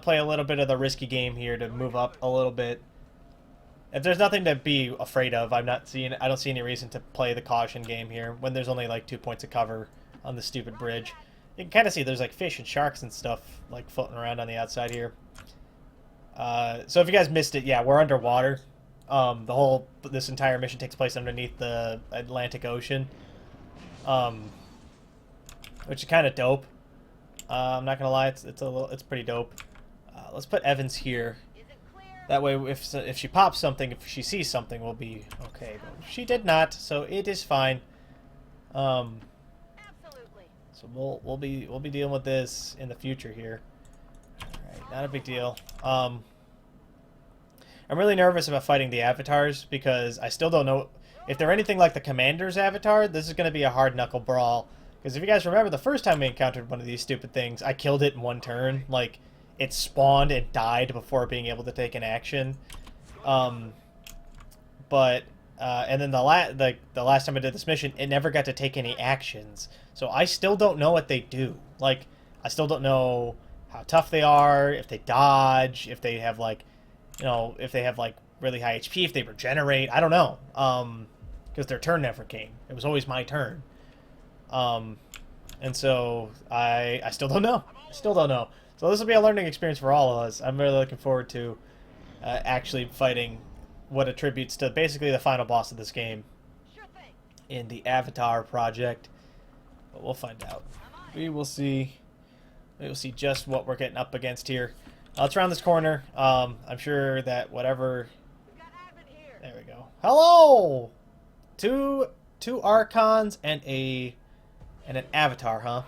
play a little bit of the risky game here to move up a little bit. If there's nothing to be afraid of, I don't see any reason to play the caution game here when there's only like 2 points of cover on the stupid bridge. You can kind of see there's like fish and sharks and stuff like floating around on the outside here. So if you guys missed it, yeah, we're underwater. This entire mission takes place underneath the Atlantic Ocean, which is kind of dope. I'm not gonna lie, it's pretty dope. Let's put Evans here. That way, if she pops something, if she sees something, we'll be okay. But she did not, so it is fine. So we'll be dealing with this in the future here. All right, not a big deal. I'm really nervous about fighting the avatars because I still don't know if they're anything like the commander's avatar. This is going to be a hard knuckle brawl because if you guys remember the first time we encountered one of these stupid things, I killed it in one turn. Like it spawned and died before being able to take an action. And then the last time I did this mission, it never got to take any actions. So I still don't know what they do. Like I still don't know how tough they are, if they dodge, if they have like, you know, if they have like really high HP, if they regenerate. I don't know, because their turn never came. It was always my turn, and so I still don't know. Still don't know. So this will be a learning experience for all of us. I'm really looking forward to actually fighting what attributes to basically the final boss of this game in the Avatar project. But we'll find out. We will see. We will see just what we're getting up against here. Let's round this corner. I'm sure that whatever... There we go. Hello! Two Archons and an Avatar, huh?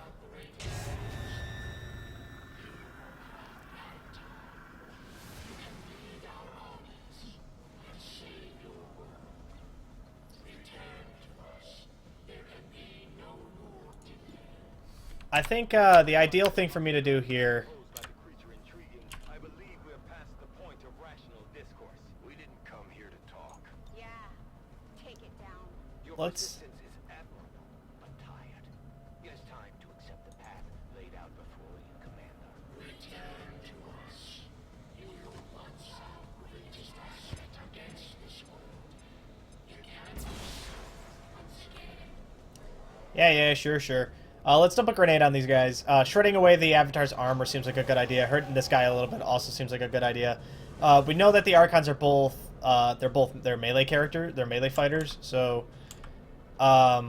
I think the ideal thing for me to do here... Let's... Yeah, sure. Let's dump a grenade on these guys. Shredding away the Avatar's armor seems like a good idea. Hurting this guy a little bit also seems like a good idea. We know that the Archons are both... they're melee fighters, so... I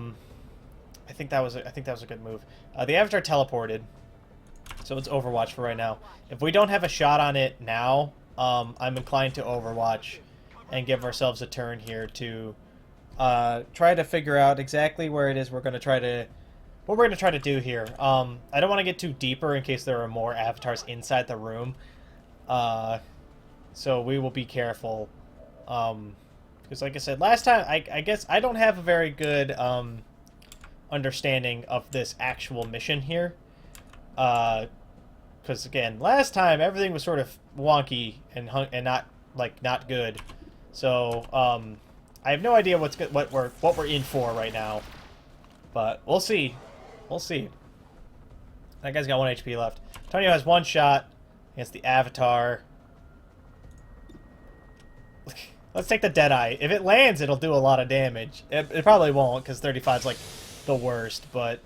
think that was a good move. The Avatar teleported, so it's Overwatch for right now. If we don't have a shot on it now, I'm inclined to Overwatch and give ourselves a turn here to try to figure out exactly where it is we're going to try to do here. I don't want to get too deeper in case there are more avatars inside the room. So we will be careful. Because like I said, last time, I guess I don't have a very good understanding of this actual mission here. Because again, last time everything was sort of wonky and not good. So I have no idea what we're in for right now. But we'll see. We'll see. That guy's got 1 HP left. Antonio has 1 shot against the Avatar. Let's take the Deadeye. If it lands, it'll do a lot of damage. It probably won't, because 35's like the worst, but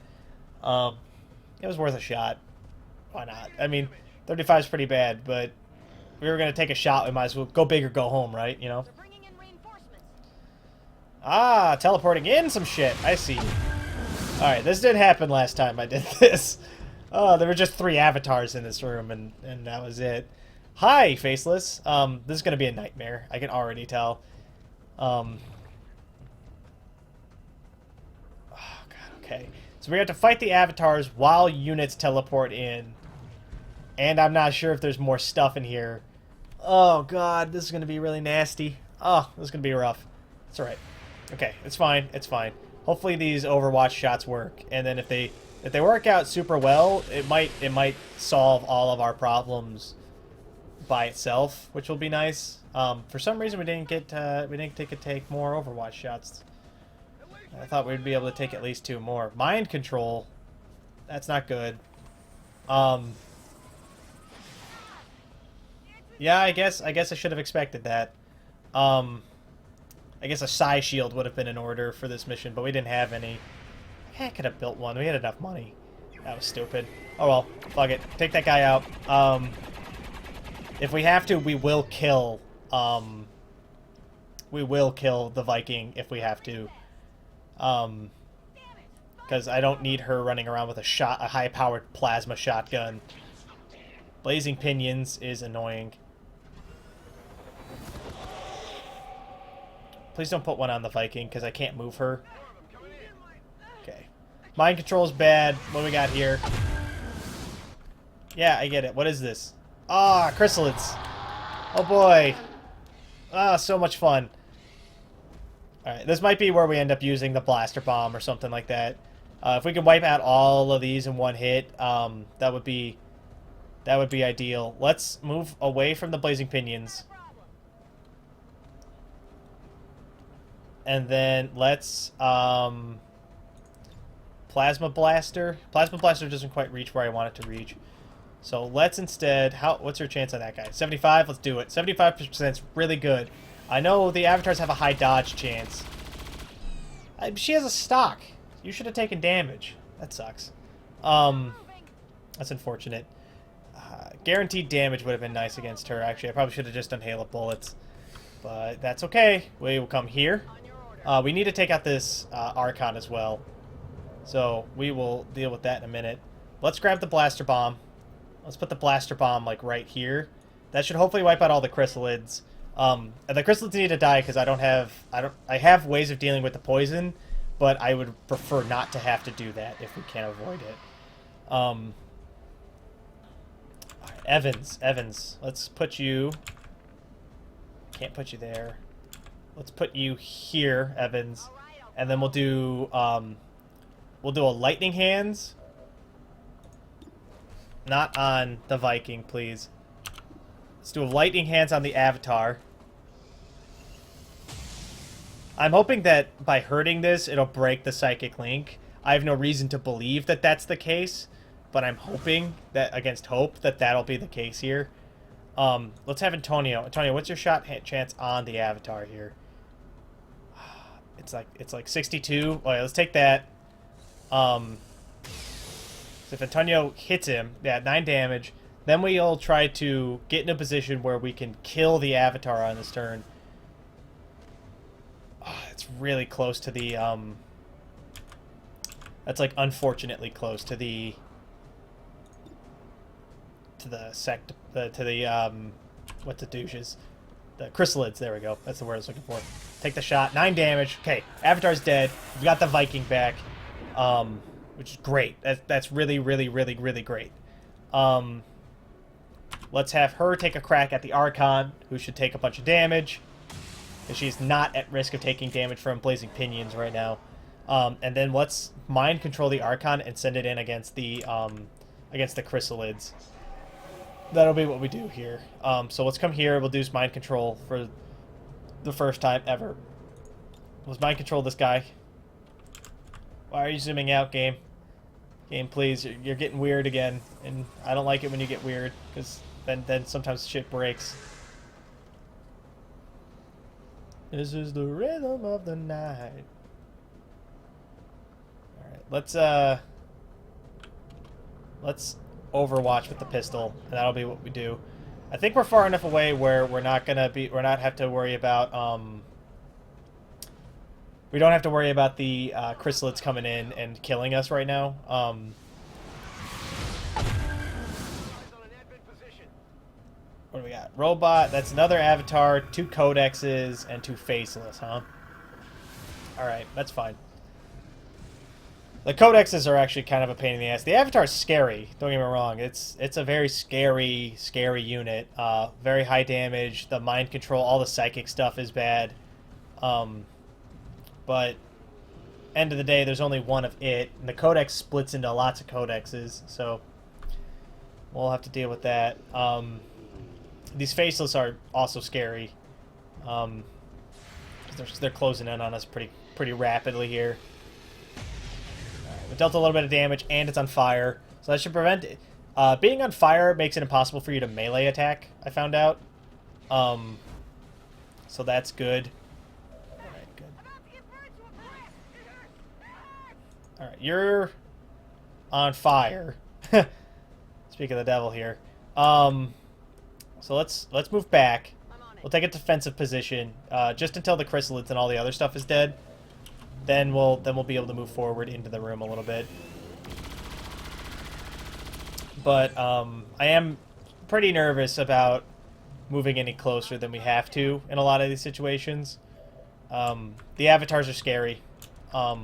it was worth a shot. Why not? I mean, 35's pretty bad, but if we were going to take a shot, we might as well go big or go home, right? You know? Ah, teleporting in some shit. I see. Alright, this didn't happen last time I did this. Oh, there were just 3 avatars in this room, and that was it. Hi, Faceless. This is going to be a nightmare. I can already tell. Oh, God, okay. So we have to fight the avatars while units teleport in. And I'm not sure if there's more stuff in here. Oh, God, this is going to be really nasty. Oh, this is going to be rough. It's alright. Okay, it's fine. It's fine. Hopefully these Overwatch shots work, and then if they work out super well, it might solve all of our problems by itself, which will be nice. For some reason we didn't take more Overwatch shots. I thought we'd be able to take at least 2 more. Mind control, that's not good. Yeah, I guess I should have expected that. I guess a Shay shield would have been in order for this mission, but we didn't have any. I could have built one. We had enough money. That was stupid. Oh well, fuck it. Take that guy out. If we have to, we will kill. We will kill the Viking if we have to. Because I don't need her running around with a high-powered plasma shotgun. Blazing pinions is annoying. Please don't put one on the Viking, because I can't move her. Okay. Mind control's bad. What do we got here? Yeah, I get it. What is this? Ah, chrysalids. Oh boy. Ah, so much fun. Alright, this might be where we end up using the blaster bomb or something like that. If we can wipe out all of these in one hit, that would be ideal. Let's move away from the blazing pinions. And then let's Plasma Blaster. Plasma Blaster doesn't quite reach where I want it to reach. So let's instead, what's her chance on that guy? 75, let's do it. 75% is really good. I know the avatars have a high dodge chance. She has a stock. You should have taken damage. That sucks. That's unfortunate. Guaranteed damage would have been nice against her, actually. I probably should have just done hail of bullets. But that's okay. We will come here. We need to take out this Archon as well. So we will deal with that in a minute. Let's grab the blaster bomb. Let's put the blaster bomb like right here. That should hopefully wipe out all the chrysalids. And the chrysalids need to die because I have ways of dealing with the poison, but I would prefer not to have to do that if we can avoid it. Evans, let's put you. Can't put you there. Let's put you here, Evans, and then we'll do a lightning hands. Not on the Viking, please. Let's do a lightning hands on the Avatar. I'm hoping that by hurting this, it'll break the psychic link. I have no reason to believe that that's the case, but I'm hoping that against hope that that'll be the case here. Let's have Antonio. Antonio, what's your shot chance on the Avatar here? It's like 62. All right, let's take that. So if Antonio hits him, yeah, 9 damage. Then we'll try to get in a position where we can kill the Avatar on this turn. Oh, it's really close to the That's like unfortunately close to the what's the douches? The chrysalids. There we go. That's the word I was looking for. Take the shot. 9 damage. Okay, Avatar's dead. We got the Viking back, which is great. That's really, really, really, really great. Let's have her take a crack at the Archon, who should take a bunch of damage, because she's not at risk of taking damage from Blazing Pinions right now. And then let's mind control the Archon and send it in against the chrysalids. That'll be what we do here. So let's come here. We'll do mind control for the first time ever. Let's mind control this guy. Why are you zooming out, game? Game, please. You're getting weird again, and I don't like it when you get weird, because then sometimes shit breaks. This is the rhythm of the night. All right, let's Overwatch with the pistol, and that'll be what we do. I think we're far enough away where we're not have to worry about we don't have to worry about the chrysalids coming in and killing us right now. What do we got? Robot. That's another avatar. 2 codexes and 2 faceless, huh? All right, that's fine. The codexes are actually kind of a pain in the ass. The avatar is scary. Don't get me wrong. It's a very scary unit. Very high damage. The mind control, all the psychic stuff is bad. But end of the day, there's only one of it, and the codex splits into lots of codexes, so we'll have to deal with that. These faceless are also scary. They're closing in on us pretty rapidly here. It dealt a little bit of damage, and it's on fire, so that should prevent it. Being on fire makes it impossible for you to melee attack, I found out. So that's good. Alright, good. Alright, you're on fire. Speak of the devil here. So let's move back. We'll take a defensive position, just until the chrysalids and all the other stuff is dead. Then we'll be able to move forward into the room a little bit. But I am pretty nervous about moving any closer than we have to in a lot of these situations. The avatars are scary. A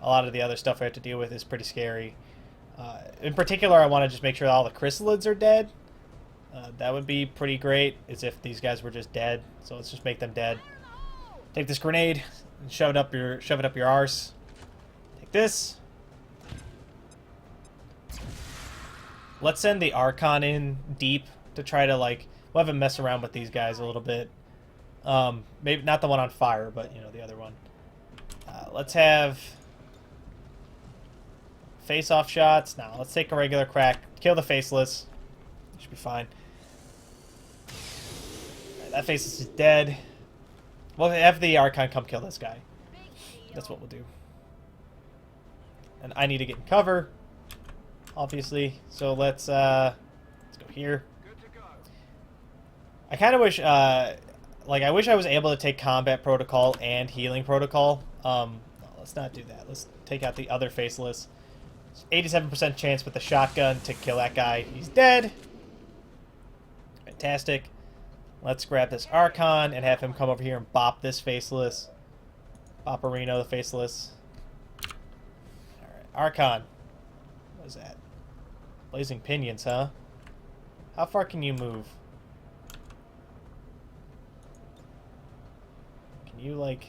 lot of the other stuff I have to deal with is pretty scary. In particular, I want to just make sure all the chrysalids are dead. That would be pretty great, as if these guys were just dead. So let's just make them dead. Take this grenade and shove it up your arse. Take this. Let's send the Archon in deep to try to, like, we'll have him mess around with these guys a little bit. Maybe not the one on fire, but, you know, the other one. Let's have face-off shots. Now, let's take a regular crack. Kill the faceless. Should be fine. Right, that faceless is dead. We'll have the Archon come kill this guy. That's what we'll do. And I need to get in cover, obviously. So let's go here. I kind of wish, like, I wish I was able to take combat protocol and healing protocol. No, let's not do that. Let's take out the other faceless. 87% chance with the shotgun to kill that guy. He's dead. Fantastic. Let's grab this Archon and have him come over here and bop this faceless. Bopperino the faceless. Alright, Archon. What is that? Blazing Pinions, huh? How far can you move? Can you, like...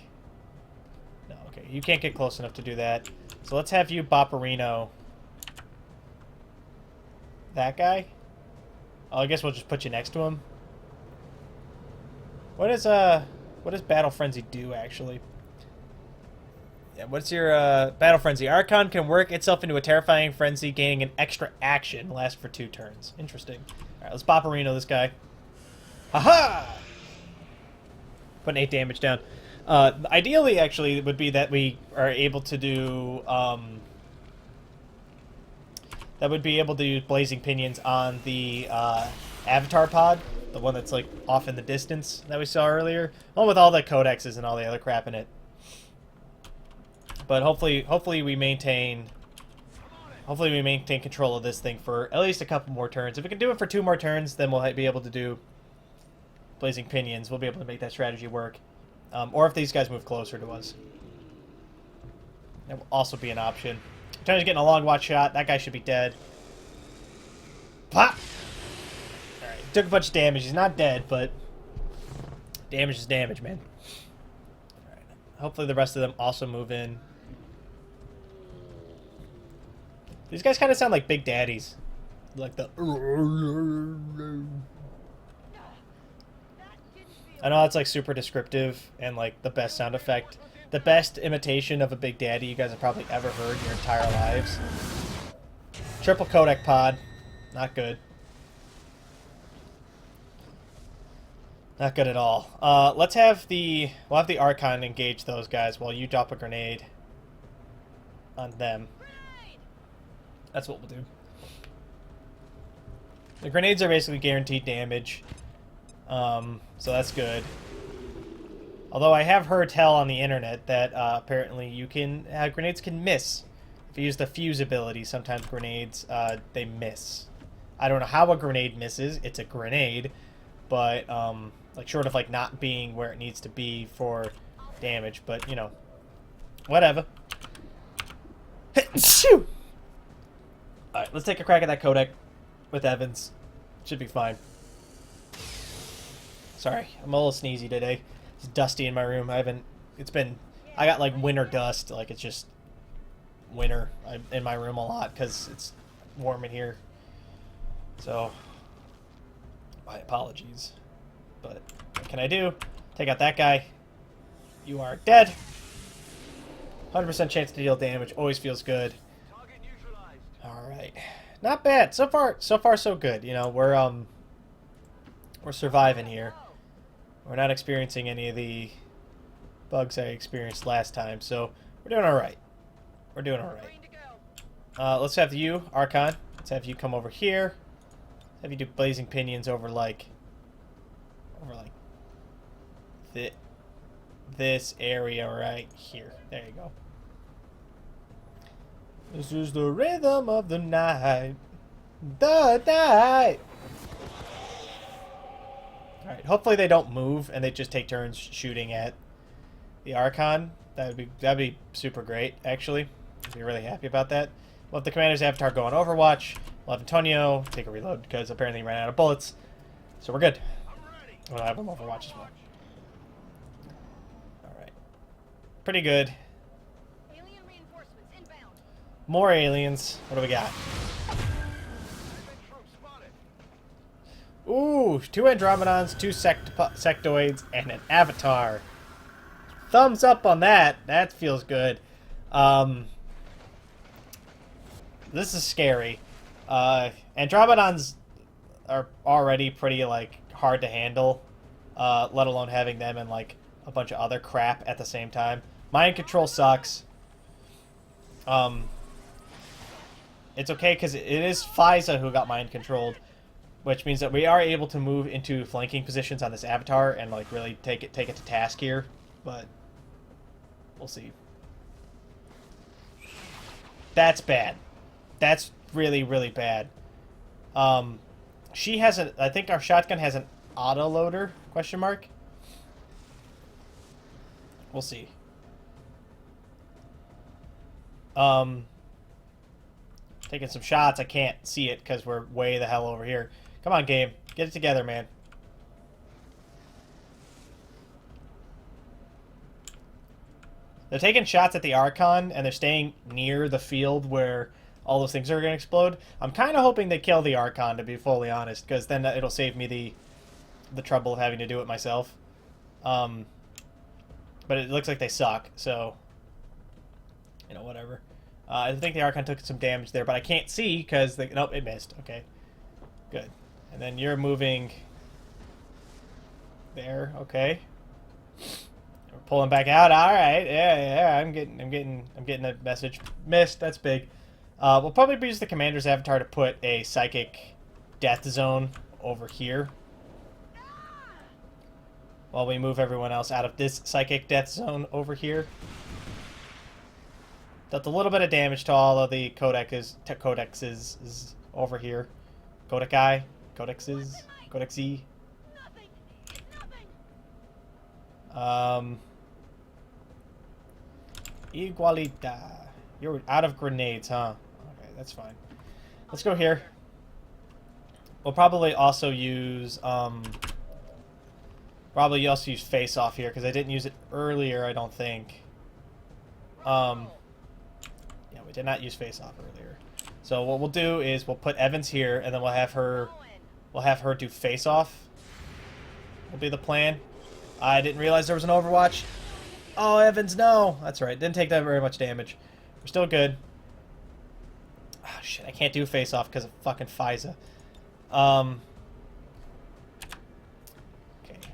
No, okay. You can't get close enough to do that. So let's have you Bopperino. That guy? Oh, I guess we'll just put you next to him. What does Battle Frenzy do, actually? Yeah, what's your Battle Frenzy? Archon can work itself into a terrifying frenzy, gaining an extra action, last for 2 turns. Interesting. Alright, let's Bopperino this guy. Haha! Putting 8 damage down. Ideally, actually, it would be that we are able to do, that would be able to use Blazing Pinions on the, Avatar pod. The one that's, like, off in the distance that we saw earlier. One with all the codexes and all the other crap in it. But hopefully we maintain control of this thing for at least a couple more turns. If we can do it for 2 more turns, then we'll be able to do Blazing Pinions. We'll be able to make that strategy work. Or if these guys move closer to us. That will also be an option. Tony's getting a long watch shot. That guy should be dead. Pop! Alright, took a bunch of damage. He's not dead, but damage is damage, man. Alright. Hopefully the rest of them also move in. These guys kind of sound like Big Daddies. Like the... I know that's like super descriptive and like the best sound effect. The best imitation of a Big Daddy you guys have probably ever heard in your entire lives. Triple codec pod. Not good. Not good at all. We'll have the Archon engage those guys while you drop a grenade on them. That's what we'll do. The grenades are basically guaranteed damage. So that's good. Although I have heard tell on the internet that apparently you can grenades can miss. If you use the fuse ability, sometimes grenades they miss. I don't know how a grenade misses. It's a grenade, but like short of like not being where it needs to be for damage. But you know, whatever. Shoo! All right, let's take a crack at that codec with Evans. Should be fine. Sorry, I'm a little sneezy today. It's dusty in my room. I got like winter dust. Like it's just winter in my room a lot because it's warm in here. So, my apologies. But what can I do? Take out that guy. You are dead. 100% chance to deal damage. Always feels good. Alright. Not bad. So far so good. You know, we're surviving here. We're not experiencing any of the bugs I experienced last time, so we're doing alright. We're doing alright. Let's have you, Archon. Let's have you come over here. Let's have you do Blazing Pinions over like this area right here. There you go. This is the rhythm of the night. The night. Alright, hopefully they don't move and they just take turns shooting at the Archon. That'd be super great, actually. I'd be really happy about that. We'll have the Commander's Avatar go on Overwatch. We'll have Antonio take a reload because apparently he ran out of bullets. So we're good. We'll have him Overwatch as well. Alright. Pretty good. Alien reinforcements inbound. More aliens. What do we got? Ooh, 2 Andromedons, 2 sectoids, and an Avatar. Thumbs up on that. That feels good. This is scary. Andromedons are already pretty, like, hard to handle. Let alone having them and, like, a bunch of other crap at the same time. Mind control sucks. It's okay because it is Faiza who got mind controlled. Which means that we are able to move into flanking positions on this Avatar and like really take it to task here, but we'll see. That's bad. That's really, really bad. She has I think our shotgun has an auto loader, question mark. We'll see. Taking some shots. I can't see it because we're way the hell over here. Come on, game. Get it together, man. They're taking shots at the Archon, and they're staying near the field where all those things are going to explode. I'm kind of hoping they kill the Archon, to be fully honest, because then it'll save me the trouble of having to do it myself. But it looks like they suck, so... You know, whatever. I think the Archon took some damage there, but I can't see, because... Nope, it missed. Okay. Good. And then you're moving there, okay. We're pulling back out. All right, yeah. I'm getting a message. Missed. That's big. We'll probably use the Commander's Avatar to put a psychic death zone over here, while we move everyone else out of this psychic death zone over here. Dealt a little bit of damage to all of the codexes is over here. Codexi? Codexes? Codexi? Nothing. Nothing. Igualita. You're out of grenades, huh? Okay, that's fine. Let's go here. We'll probably also use, face off here, because I didn't use it earlier, I don't think. Yeah, we did not use face off earlier. So what we'll do is we'll put Evans here, and then we'll have her do face off. Will be the plan. I didn't realize there was an Overwatch. Oh, Evans, no! That's right. Didn't take that very much damage. We're still good. Oh, shit. I can't do face-off because of fucking FISA. Okay.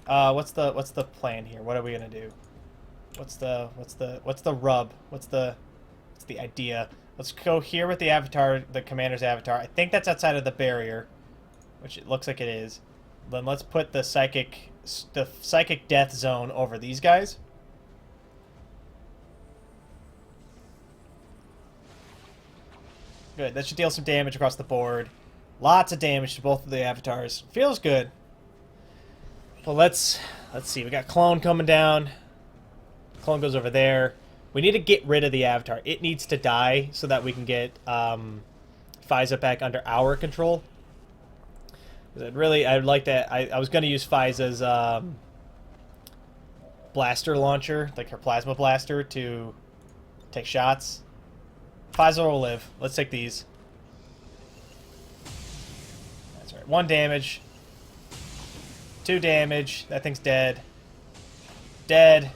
What's the plan here? What are we gonna do? What's the rub? What's the idea? Let's go here with the avatar, the commander's avatar. I think that's outside of the barrier, which it looks like it is. Then let's put the psychic death zone over these guys. Good. That should deal some damage across the board. Lots of damage to both of the avatars. Feels good. Well, let's see. We got Clone coming down. Clone goes over there. We need to get rid of the avatar. It needs to die so that we can get FISA back under our control. I'd like that. I was going to use FISA's blaster launcher, like her plasma blaster, to take shots. FISA will live. Let's take these. That's right. 1 damage. 2 damage. That thing's dead. Dead.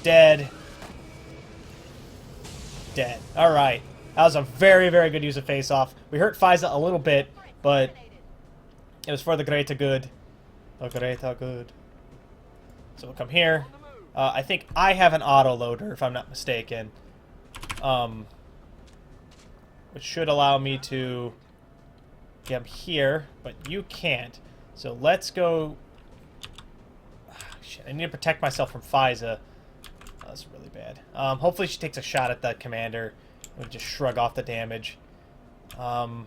Dead. Dead. Alright. That was a very, very good use of face-off. We hurt FISA a little bit, but it was for the greater good. The greater good. So we'll come here. I think I have an auto-loader, if I'm not mistaken. Which should allow me to get him here, but you can't. So let's go... shit, I need to protect myself from FISA. Oh, that's really bad. Hopefully she takes a shot at the commander. We'll just shrug off the damage. Really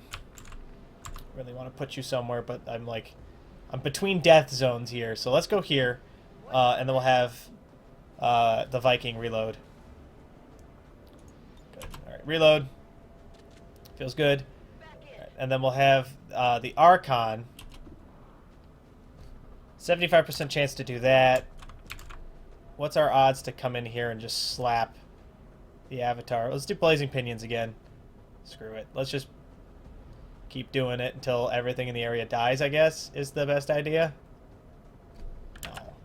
want to put you somewhere, but I'm between death zones here. So let's go here, and then we'll have the Viking reload. Good. All right, reload. Feels good. All right, and then we'll have the Archon. 75% chance to do that. What's our odds to come in here and just slap the avatar? Let's do Blazing Pinions again. Screw it. Let's just keep doing it until everything in the area dies, I guess, is the best idea.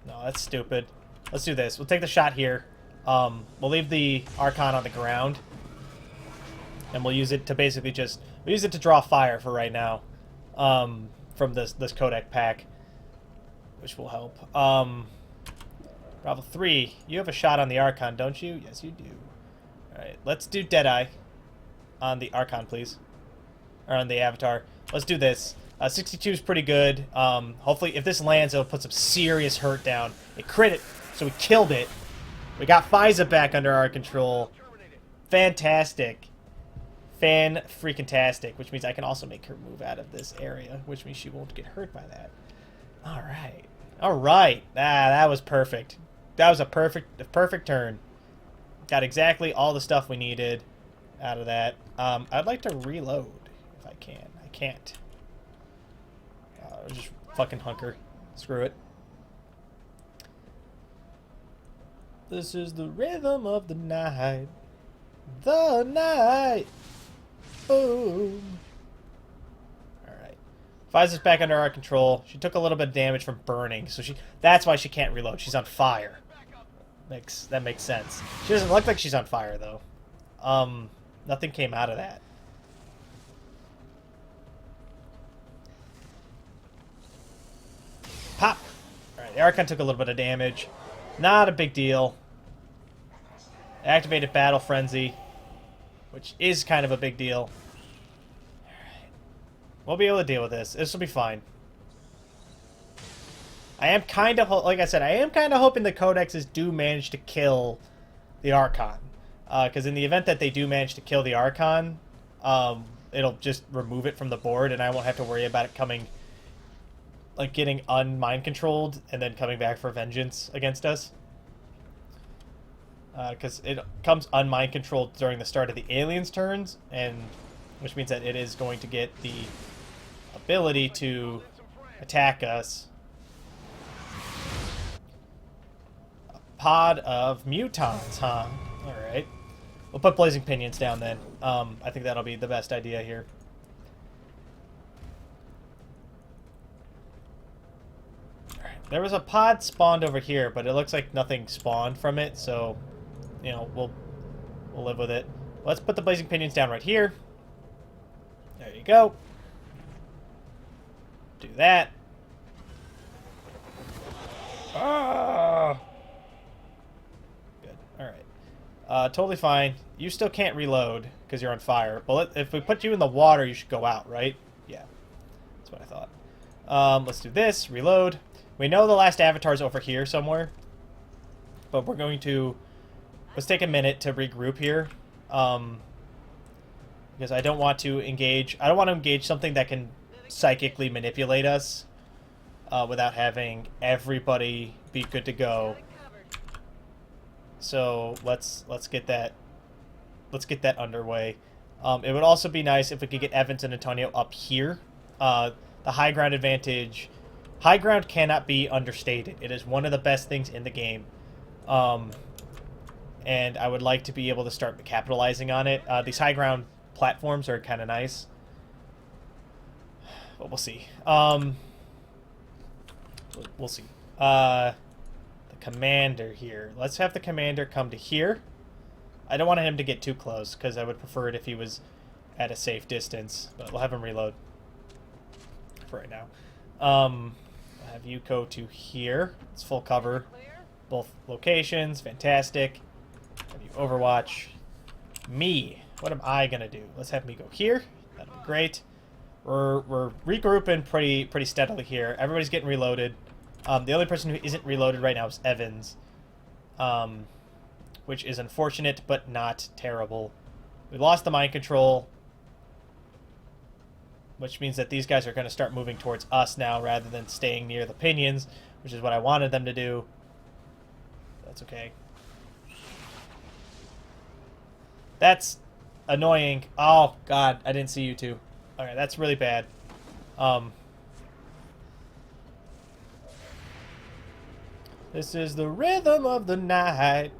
No, that's stupid. Let's do this. We'll take the shot here. We'll leave the Archon on the ground. And we'll use it to basically just... We'll use it to draw fire for right now. From this codec pack. Which will help. Bravo 3, you have a shot on the Archon, don't you? Yes, you do. Alright, let's do Deadeye on the Archon, please. Or on the Avatar. Let's do this. 62 is pretty good. Hopefully, if this lands, it'll put some serious hurt down. It crit it, so we killed it. We got FISA back under our control. Fantastic. Fan-freaking-tastic. Which means I can also make her move out of this area. Which means she won't get hurt by that. Alright. Alright. That was perfect. That was a perfect turn. Got exactly all the stuff we needed out of that. I'd like to reload if I can. I can't. Just fucking hunker. Screw it. This is the rhythm of the night. The night. Boom. Alright. FISA's back under our control. She took a little bit of damage from burning, so that's why she can't reload. She's on fire. That makes sense. She doesn't look like she's on fire, though. Nothing came out of that. Pop! Alright, the Archon took a little bit of damage. Not a big deal. Activated Battle Frenzy, which is kind of a big deal. Alright. We'll be able to deal with this. This will be fine. I am kind of, like I said, I am kind of hoping the codexes do manage to kill the Archon. Because in the event that they do manage to kill the Archon, it'll just remove it from the board, and I won't have to worry about it coming, like, getting unmind controlled and then coming back for vengeance against us. Because it comes unmind controlled during the start of the aliens' turns, and which means that it is going to get the ability to attack us. A pod of mutons, huh? Alright. We'll put blazing pinions down then. I think that'll be the best idea here. Alright. There was a pod spawned over here, but it looks like nothing spawned from it, so, you know, we'll live with it. Let's put the blazing pinions down right here. There you go. Do that. Ah! Good. Alright. Totally fine. You still can't reload because you're on fire. But if we put you in the water, you should go out, right? Yeah. That's what I thought. Let's do this. Reload. We know the last avatar's over here somewhere. But we're going to... Let's take a minute to regroup here. Because I don't want to engage... I don't want to engage something that can psychically manipulate us without having everybody be good to go. So let's get that underway. It would also be nice if we could get Evans and Antonio up here. The high ground advantage. High ground cannot be understated. It is one of the best things in the game. And I would like to be able to start capitalizing on it. These high ground platforms are kind of nice. But we'll see. We'll see. The commander here. Let's have the commander come to here. I don't want him to get too close, because I would prefer it if he was at a safe distance. But we'll have him reload for right now. I'll have you go to here. It's full cover. Both locations. Fantastic. Have you overwatch. Me. What am I going to do? Let's have me go here. That'll be great. We're regrouping pretty steadily here. Everybody's getting reloaded. The only person who isn't reloaded right now is Evans. Which is unfortunate, but not terrible. We lost the mind control. Which means that these guys are going to start moving towards us now rather than staying near the pinions, which is what I wanted them to do. That's okay. That's annoying. Oh, God. I didn't see you two. Alright, that's really bad. This is the rhythm of the night.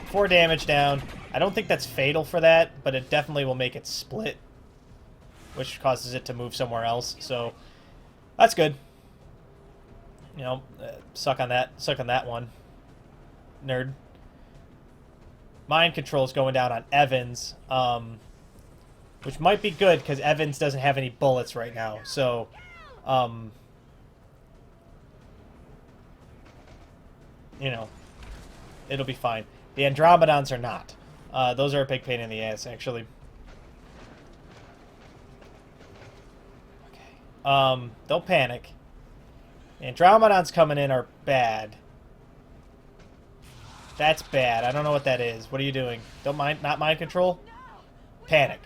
4 damage down. I don't think that's fatal for that, but it definitely will make it split, which causes it to move somewhere else. So that's good. You know, suck on that one, nerd. Mind control's going down on Evans, which might be good because Evans doesn't have any bullets right now. So, you know, it'll be fine. The Andromedons are not. Those are a big pain in the ass, actually. Okay. Don't panic. The Andromedons coming in are bad. That's bad. I don't know what that is. What are you doing? Don't mind, not mind control? Panic.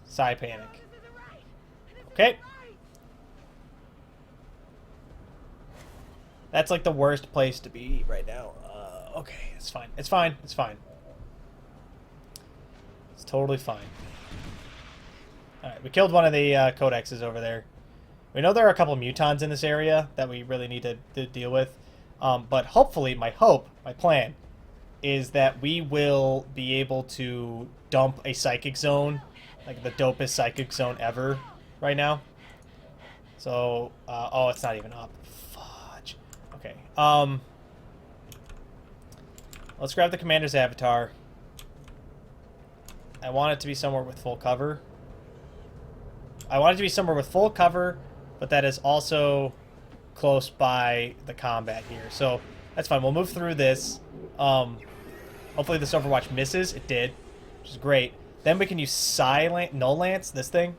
Psy panic. Okay. That's like the worst place to be right now. Okay, it's fine. It's fine. It's fine. It's totally fine. Alright, we killed one of the codexes over there. We know there are a couple mutons in this area that we really need to deal with. But hopefully, my plan, is that we will be able to dump a psychic zone, like the dopest psychic zone ever right now. So, oh, it's not even up. Fudge. Okay. Let's grab the commander's avatar. I want it to be somewhere with full cover. I want it to be somewhere with full cover, but that is also close by the combat here. So, that's fine. We'll move through this. Hopefully this Overwatch misses. It did, which is great. Then we can use Null Lance, this thing.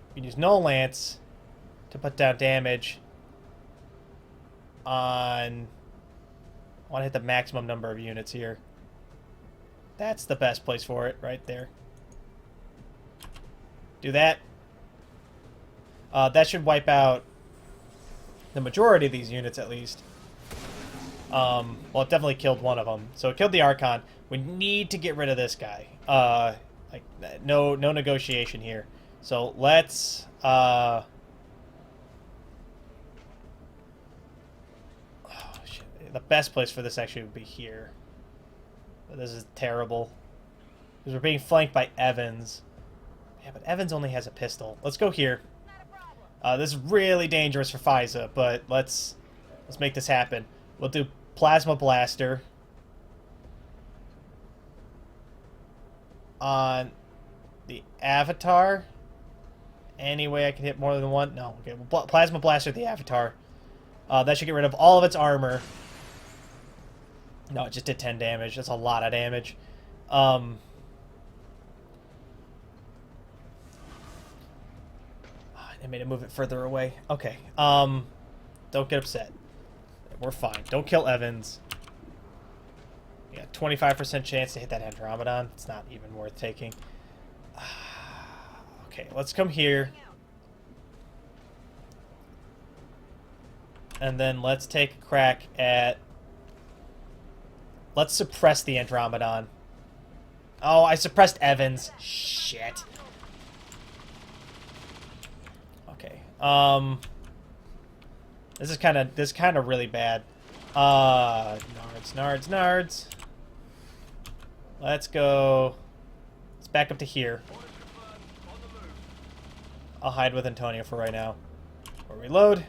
We can use Null Lance to put down damage on I want to hit the maximum number of units here. That's the best place for it, right there. Do that. That should wipe out the majority of these units, at least. Well, it definitely killed one of them. So it killed the Archon. We need to get rid of this guy. Like, no negotiation here. So let's, oh, shit. The best place for this actually would be here. But this is terrible. Because we're being flanked by Evans. Yeah, but Evans only has a pistol. Let's go here. This is really dangerous for FISA, but let's make this happen. We'll do Plasma Blaster on the Avatar. Any way I can hit more than one? No. Okay, well, Plasma Blaster the Avatar. That should get rid of all of its armor. No, it just did 10 damage. That's a lot of damage. I made it move it further away. Okay. Don't get upset. We're fine. Don't kill Evans. You got 25% chance to hit that Andromedon. It's not even worth taking. Okay, let's come here. And then let's take a crack at... Let's suppress the Andromedon. Oh, I suppressed Evans. Shit. Okay. This is kind of really bad. Nards. Let's go. Let's back up to here. I'll hide with Antonio for right now. We'll reload.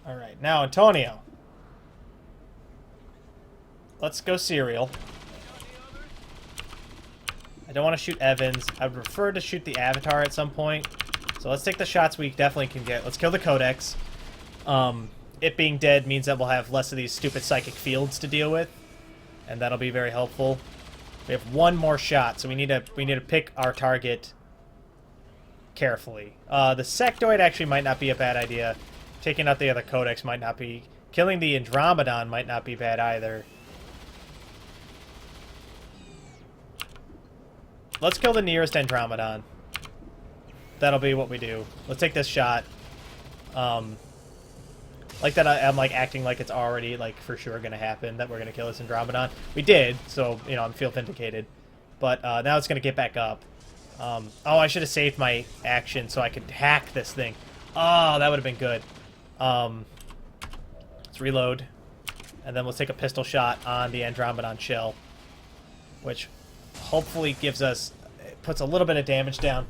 Alright, now Antonio. Let's go Serial. I don't want to shoot Evans. I would prefer to shoot the Avatar at some point. So let's take the shots we definitely can get. Let's kill the Codex. It being dead means that we'll have less of these stupid psychic fields to deal with. And that'll be very helpful. We have one more shot, so we need to pick our target carefully. The Sectoid actually might not be a bad idea. Taking out the other Codex might not be... Killing the Andromedon might not be bad either. Let's kill the nearest Andromedon. That'll be what we do. Let's take this shot. Like that I'm like acting like it's already like for sure gonna happen that we're gonna kill this Andromedon. We did, so you know I feel vindicated. But now it's gonna get back up. Oh, I should have saved my action so I could hack this thing. Oh, that would have been good. Let's reload, and then let's take a pistol shot on the Andromedon shell, which hopefully gives us puts a little bit of damage down.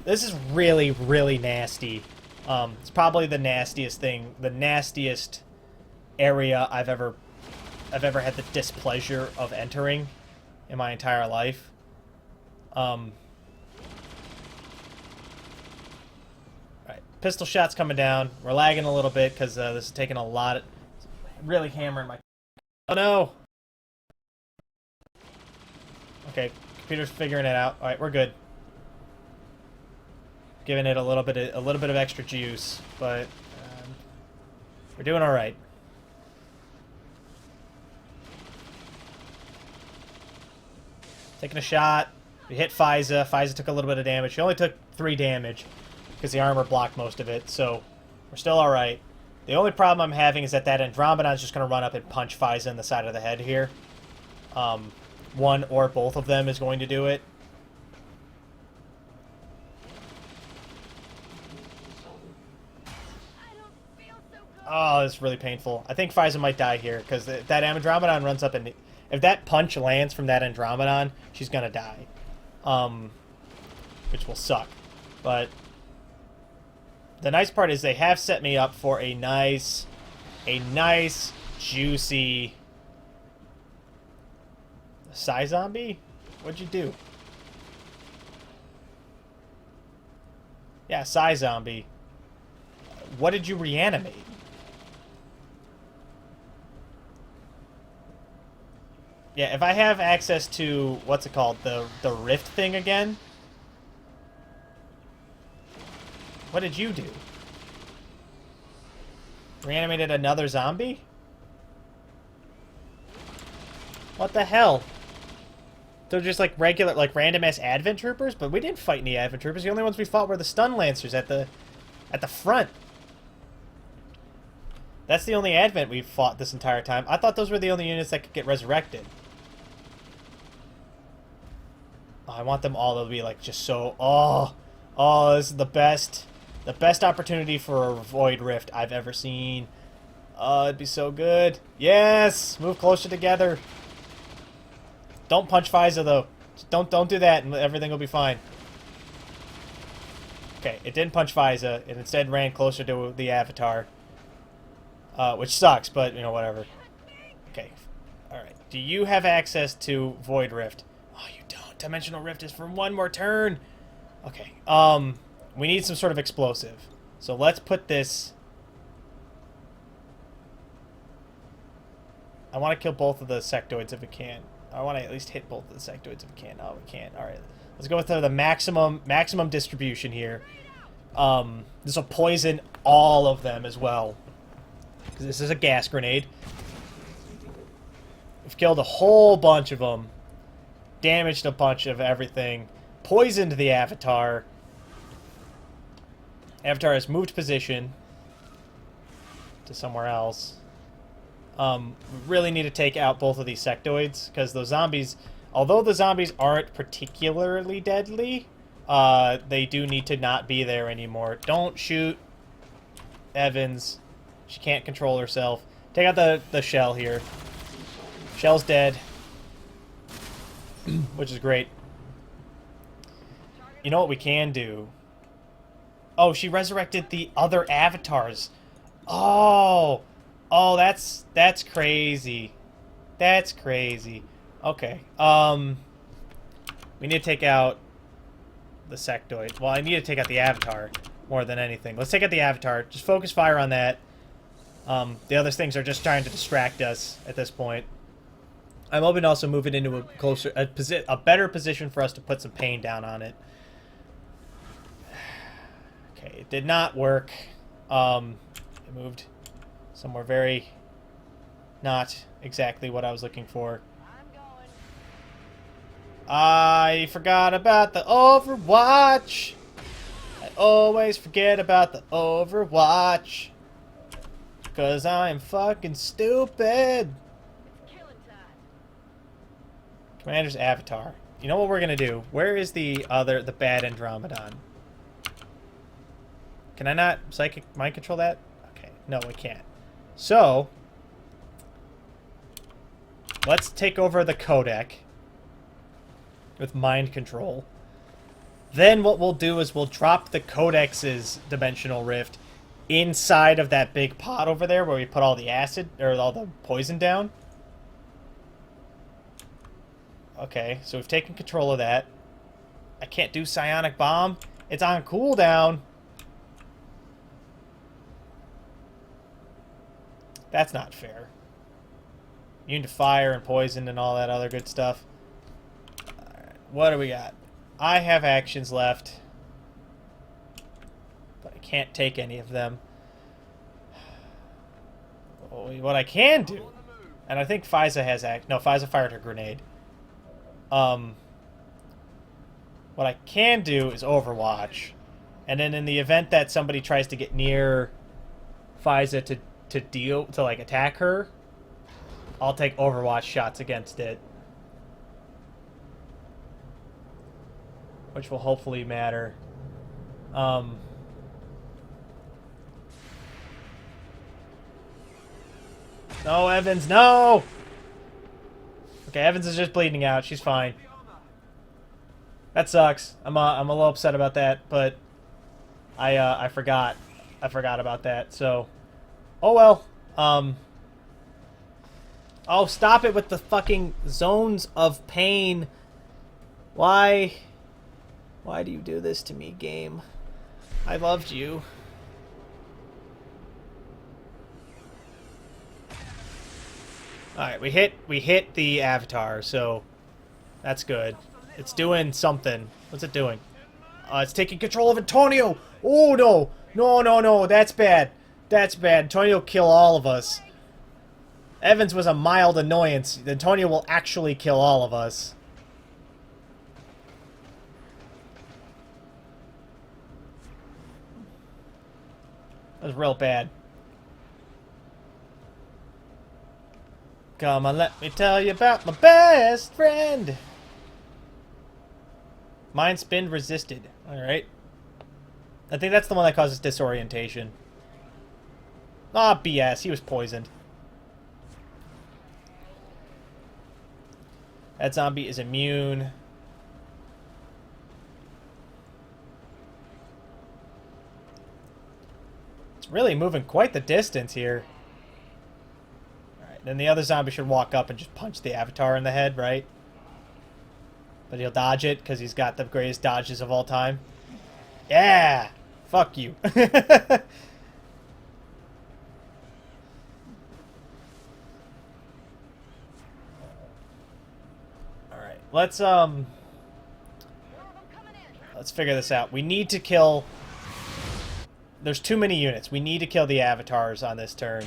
This is really, really nasty. It's probably the nastiest thing, the nastiest area I've ever had the displeasure of entering in my entire life. Right, pistol shots coming down. We're lagging a little bit because this is taking a lot. Really hammering my. Oh no. Okay, computer's figuring it out. All right, we're good. Giving it a little bit of extra juice, but we're doing all right. Taking a shot. We hit FISA. FISA took a little bit of damage. She only took 3 damage because the armor blocked most of it, so we're still all right. The only problem I'm having is that Andromedon's just going to run up and punch FISA in the side of the head here. One or both of them is going to do it. Oh, this is really painful. I think FISA might die here, because that Andromedon runs up and... If that punch lands from that Andromedon, she's gonna die. Which will suck. But... the nice part is they have set me up for a nice, juicy... Psy Zombie? What'd you do? Yeah, Psy Zombie. What did you reanimate? Yeah, if I have access to, what's it called, the Rift thing again? What did you do? Reanimated another zombie? What the hell? They're just like regular, like random ass Advent troopers, but we didn't fight any Advent troopers. The only ones we fought were the stun lancers at the front. That's the only Advent we've fought this entire time. I thought those were the only units that could get resurrected. Oh, I want them all to be like just so. Oh, this is the best opportunity for a Void Rift I've ever seen. Oh, it'd be so good. Yes, move closer together. Don't punch Fiza though. Just don't do that, and everything will be fine. Okay, it didn't punch Fiza. It instead ran closer to the Avatar, which sucks, but you know, whatever. Okay, all right. Do you have access to Void Rift? Oh, you don't. Dimensional Rift is for one more turn. Okay. We need some sort of explosive. So let's put this. I want to kill both of the sectoids if we can. I want to at least hit both of the sectoids if we can. Oh, we can't. All right. Let's go with the maximum distribution here. This will poison all of them as well, because this is a gas grenade. We've killed a whole bunch of them, damaged a bunch of everything, poisoned the Avatar. Avatar has moved position to somewhere else. We really need to take out both of these sectoids, because those zombies, although the zombies aren't particularly deadly, they do need to not be there anymore. Don't shoot Evans. She can't control herself. Take out the Shell here. Shell's dead, which is great. You know what we can do? Oh, she resurrected the other avatars. Oh, that's crazy. That's crazy. Okay. We need to take out the sectoid. Well, I need to take out the Avatar more than anything. Let's take out the Avatar. Just focus fire on that. The other things are just trying to distract us at this point. I'm hoping to also move it into a better position for us to put some pain down on it. Okay, it did not work. It moved somewhere very not exactly what I was looking for. I forgot about the Overwatch. I always forget about the Overwatch, 'cause I'm fucking stupid. Commander's Avatar. You know what we're gonna do? Where is the bad Andromedon? Can I not psychic mind control that? Okay, no, we can't. So, let's take over the codec with mind control. Then what we'll do is we'll drop the codex's dimensional rift inside of that big pot over there where we put all the acid, or all the poison down. Okay, so we've taken control of that. I can't do psionic bomb. It's on cooldown. That's not fair. Immune to fire and poison and all that other good stuff. Alright, what do we got? I have actions left, but I can't take any of them. What I can do, and I think Fiza has no, Fiza fired her grenade. What I can do is Overwatch, and then in the event that somebody tries to get near Fiza to like attack her, I'll take Overwatch shots against it, which will hopefully matter. No, Evans, no! Okay, Evans is just bleeding out. She's fine. That sucks. I'm a little upset about that, but I forgot. I forgot about that. So, oh well. Oh, stop it with the fucking zones of pain. Why do you do this to me, game? I loved you. Alright, we hit the Avatar, so that's good. It's doing something. What's it doing? It's taking control of Antonio! Oh no! No, that's bad. That's bad. Antonio will kill all of us. Evans was a mild annoyance. Antonio will actually kill all of us. That was real bad. Come on, let me tell you about my best friend. Mind spin resisted. Alright. I think that's the one that causes disorientation. Ah, BS. He was poisoned. That zombie is immune. It's really moving quite the distance here. Alright, then the other zombie should walk up and just punch the Avatar in the head, right? But he'll dodge it because he's got the greatest dodges of all time. Yeah! Fuck you. Alright, let's figure this out. We need to kill... There's too many units. We need to kill the Avatars on this turn.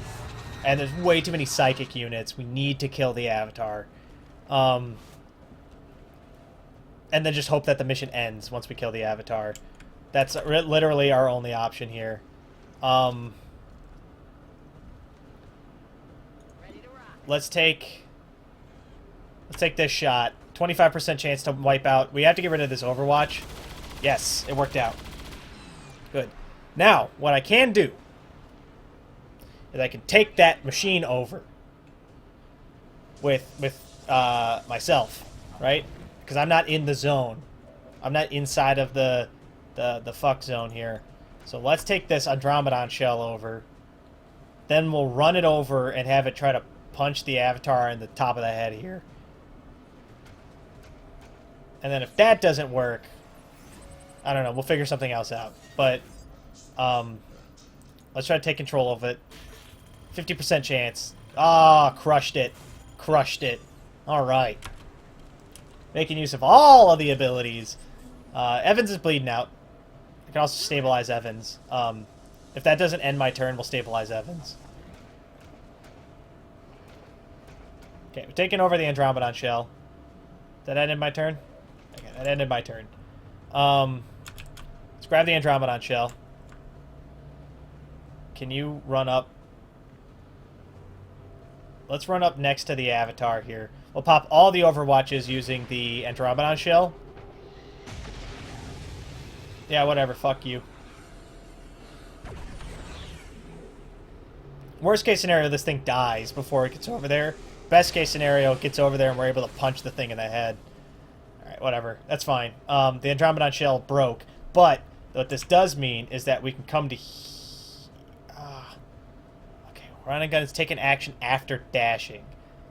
And there's way too many psychic units. We need to kill the Avatar. And then just hope that the mission ends once we kill the Avatar. That's literally our only option here. Let's take this shot. 25% chance to wipe out. We have to get rid of this Overwatch. Yes, it worked out. Good. Now, what I can do is I can take that machine over with myself, right? Because I'm not in the zone. I'm not inside of the fuck zone here. So let's take this Andromedon shell over. Then we'll run it over and have it try to punch the Avatar in the top of the head here. And then if that doesn't work, I don't know, we'll figure something else out. But let's try to take control of it. 50% chance. Ah, crushed it. Crushed it. Alright. Making use of all of the abilities. Evans is bleeding out. I can also stabilize Evans. If that doesn't end my turn, we'll stabilize Evans. Okay, we're taking over the Andromedon shell. Did that end my turn? Okay, that ended my turn. Let's grab the Andromedon shell. Can you run up? Let's run up next to the Avatar here. We'll pop all the Overwatches using the Andromedon shell. Yeah, whatever. Fuck you. Worst case scenario, this thing dies before it gets over there. Best case scenario, it gets over there and we're able to punch the thing in the head. Alright, whatever. That's fine. The Andromedon shell broke. But what this does mean is that we can come to... Okay, running gun is taking action after dashing.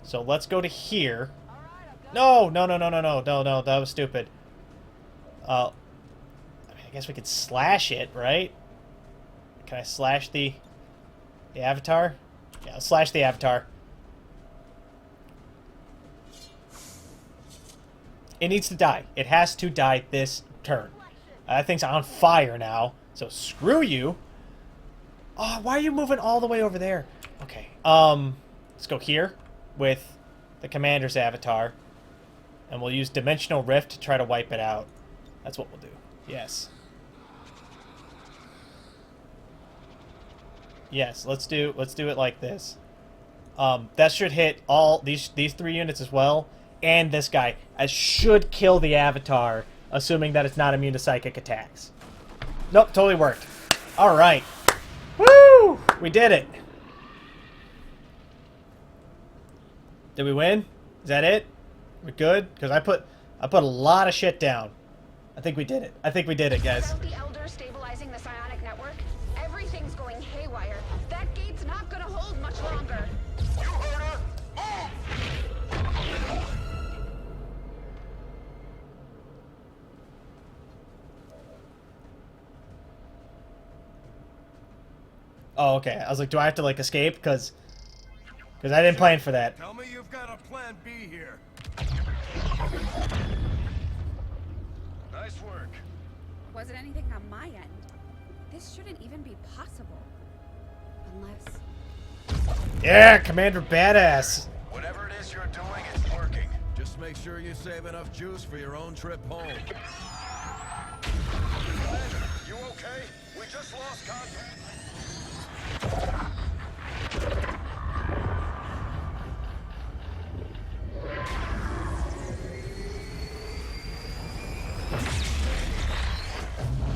So let's go to here. No, no, no, no, no, no, no, no, that was stupid. I mean, I guess we could slash it, right? Can I slash the Avatar? Yeah, I'll slash the Avatar. It needs to die. It has to die this turn. That thing's on fire now, so screw you. Oh, why are you moving all the way over there? Okay, let's go here with the Commander's Avatar. And we'll use Dimensional Rift to try to wipe it out. That's what we'll do. Yes. Yes, let's do it like this. That should hit all these 3 units as well. And this guy. I should kill the Avatar, assuming that it's not immune to psychic attacks. Nope, totally worked. Alright. Woo! We did it. Did we win? Is that it? We're good? Because I put a lot of shit down. I think we did it. I think we did it, guys. Without the Elder stabilizing the psionic network, everything's going haywire. That gate's not gonna hold much longer. You heard her! Oh, okay. I was like, do I have to, like, escape? Because I didn't plan for that. Tell me you've got a plan B here. Nice work. Was it anything on my end? This shouldn't even be possible. Unless... Yeah, Commander Badass. Whatever it is you're doing, it's working. Just make sure you save enough juice for your own trip home. You okay? We just lost contact.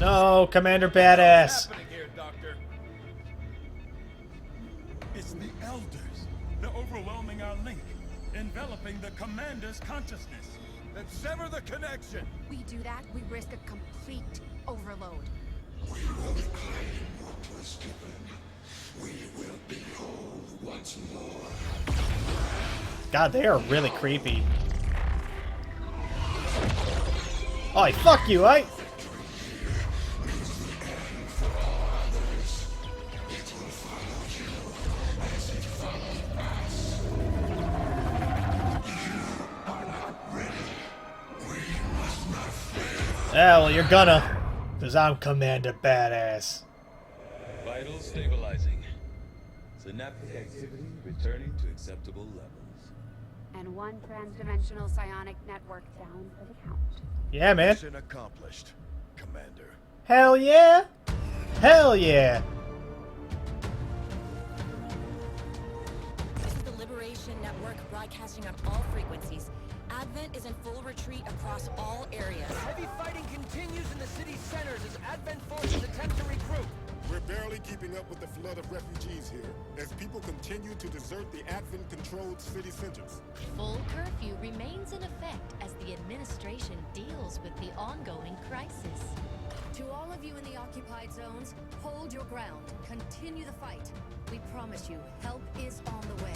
No, Commander Badass. What's happening here, Doctor? It's the Elders. They're overwhelming our link, enveloping the Commander's consciousness. Then sever the connection. We do that, we risk a complete overload. God, they are really creepy. Oh, fuck you, eh? Yeah, well, you're gonna. Because I'm Commander Badass. Vitals stabilizing. Synaptic activity returning to acceptable levels. And one trans-dimensional psionic network down for the count. Yeah, man. Mission accomplished, Commander. Hell yeah! Hell yeah! This is the Liberation Network broadcasting on all frequencies. Advent is in full retreat across all areas. Heavy fighting continues in the city's centers as Advent forces attempt to regroup. We're barely keeping up with the flood of refugees here, as people continue to desert the Advent-controlled city centers. Full curfew remains in effect as the administration deals with the ongoing crisis. To all of you in the occupied zones, hold your ground. Continue the fight. We promise you, help is on the way.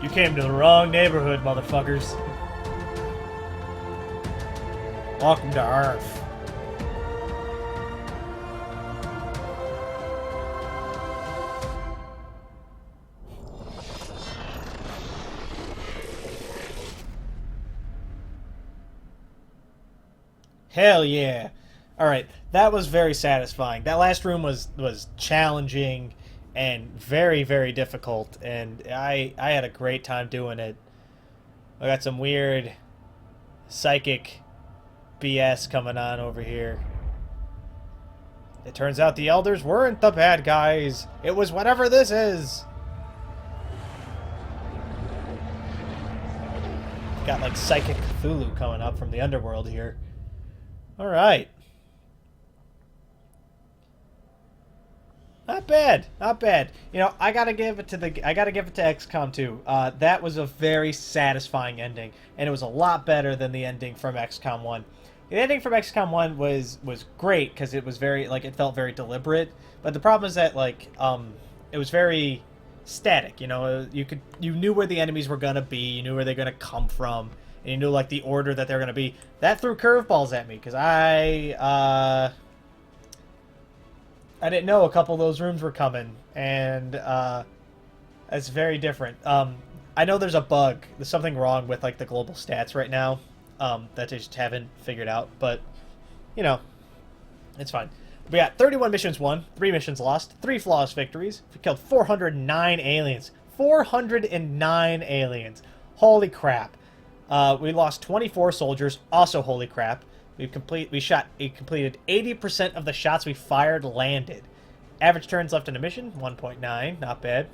You came to the wrong neighborhood, motherfuckers. Welcome to Earth. Hell yeah. Alright, that was very satisfying. That last room was challenging and very, very difficult, and I had a great time doing it. I got some weird psychic BS coming on over here. It turns out the Elders weren't the bad guys. It was whatever this is. Got like psychic Cthulhu coming up from the underworld here. Alright. Not bad, not bad. You know, I gotta give it to XCOM 2. That was a very satisfying ending, and it was a lot better than the ending from XCOM 1. The ending from XCOM 1 was great because it was very it felt very deliberate. But the problem is that it was very static. You know, you knew where the enemies were gonna be, you knew where they're gonna come from, and you knew like the order that they're gonna be. That threw curveballs at me because I didn't know a couple of those rooms were coming, and it's very different. I know there's a bug. There's something wrong with like the global stats right now that they just haven't figured out, but you know, it's fine. We got 31 missions won, 3 missions lost, 3 flawless victories. We killed 409 aliens. 409 aliens. Holy crap. We lost 24 soldiers. Also holy crap. We completed 80% of the shots we fired landed. Average turns left in a mission, 1.9, not bad.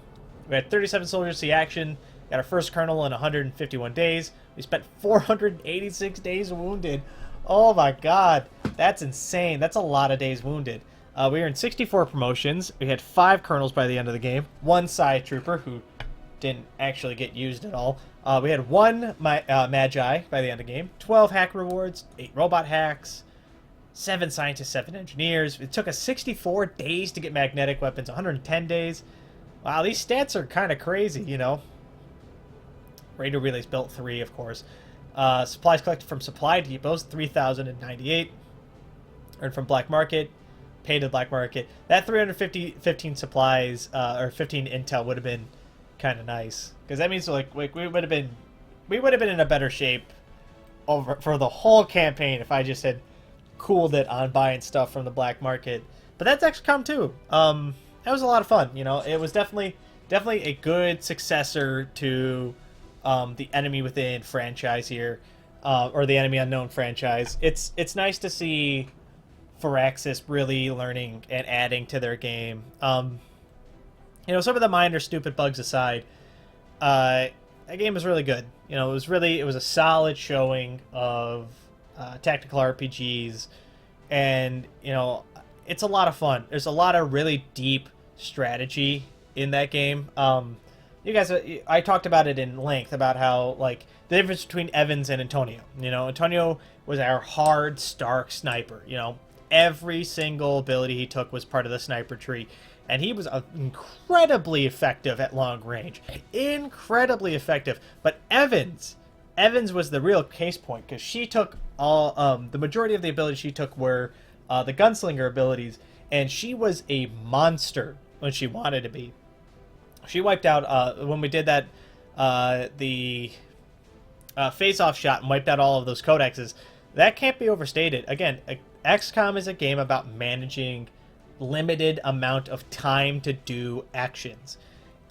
We had 37 soldiers see action. Got our first colonel in 151 days. We spent 486 days wounded. Oh my god, that's insane. That's a lot of days wounded. We earned 64 promotions. We had 5 colonels by the end of the game. 1 side trooper who didn't actually get used at all. We had 1 Magi by the end of the game, 12 hack rewards, 8 robot hacks, 7 scientists, 7 engineers. It took us 64 days to get magnetic weapons, 110 days. Wow, these stats are kind of crazy, you know. Radio relays built 3, of course. Supplies collected from supply depots, 3,098. Earned from black market, paid to the black market. That 15 supplies, or 15 intel would have been kind of nice. Because that means, like, we would have been in a better shape for the whole campaign if I just had cooled it on buying stuff from the black market. But that's XCOM 2. That was a lot of fun. You know, it was definitely a good successor to the Enemy Within franchise here, or the Enemy Unknown franchise. It's nice to see Firaxis really learning and adding to their game. You know, some of the minor stupid bugs aside, that game was really good. You know, it was a solid showing of tactical RPGs, and you know, it's a lot of fun. There's a lot of really deep strategy in that game. You guys, I talked about it in length about how, like, the difference between Evans and Antonio. You know, Antonio was our hard, stark sniper. You know, every single ability he took was part of the sniper tree, and he was incredibly effective at long range. Incredibly effective. But Evans was the real case point, because she took all, the majority of the abilities she took were the gunslinger abilities, and she was a monster when she wanted to be. She wiped out, when we did that, the face-off shot and wiped out all of those codexes. That can't be overstated. Again, XCOM is a game about managing limited amount of time to do actions.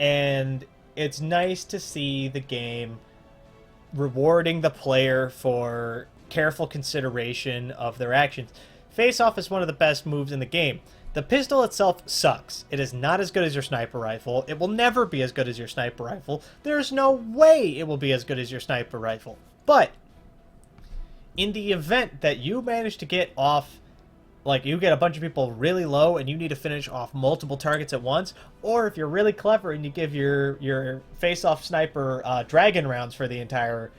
And it's nice to see the game rewarding the player for careful consideration of their actions. Face-off is one of the best moves in the game. The pistol itself sucks. It is not as good as your sniper rifle. It will never be as good as your sniper rifle. There's no way it will be as good as your sniper rifle. But in the event that you manage to get off, like, you get a bunch of people really low and you need to finish off multiple targets at once, or if you're really clever and you give your face-off sniper dragon rounds for the entire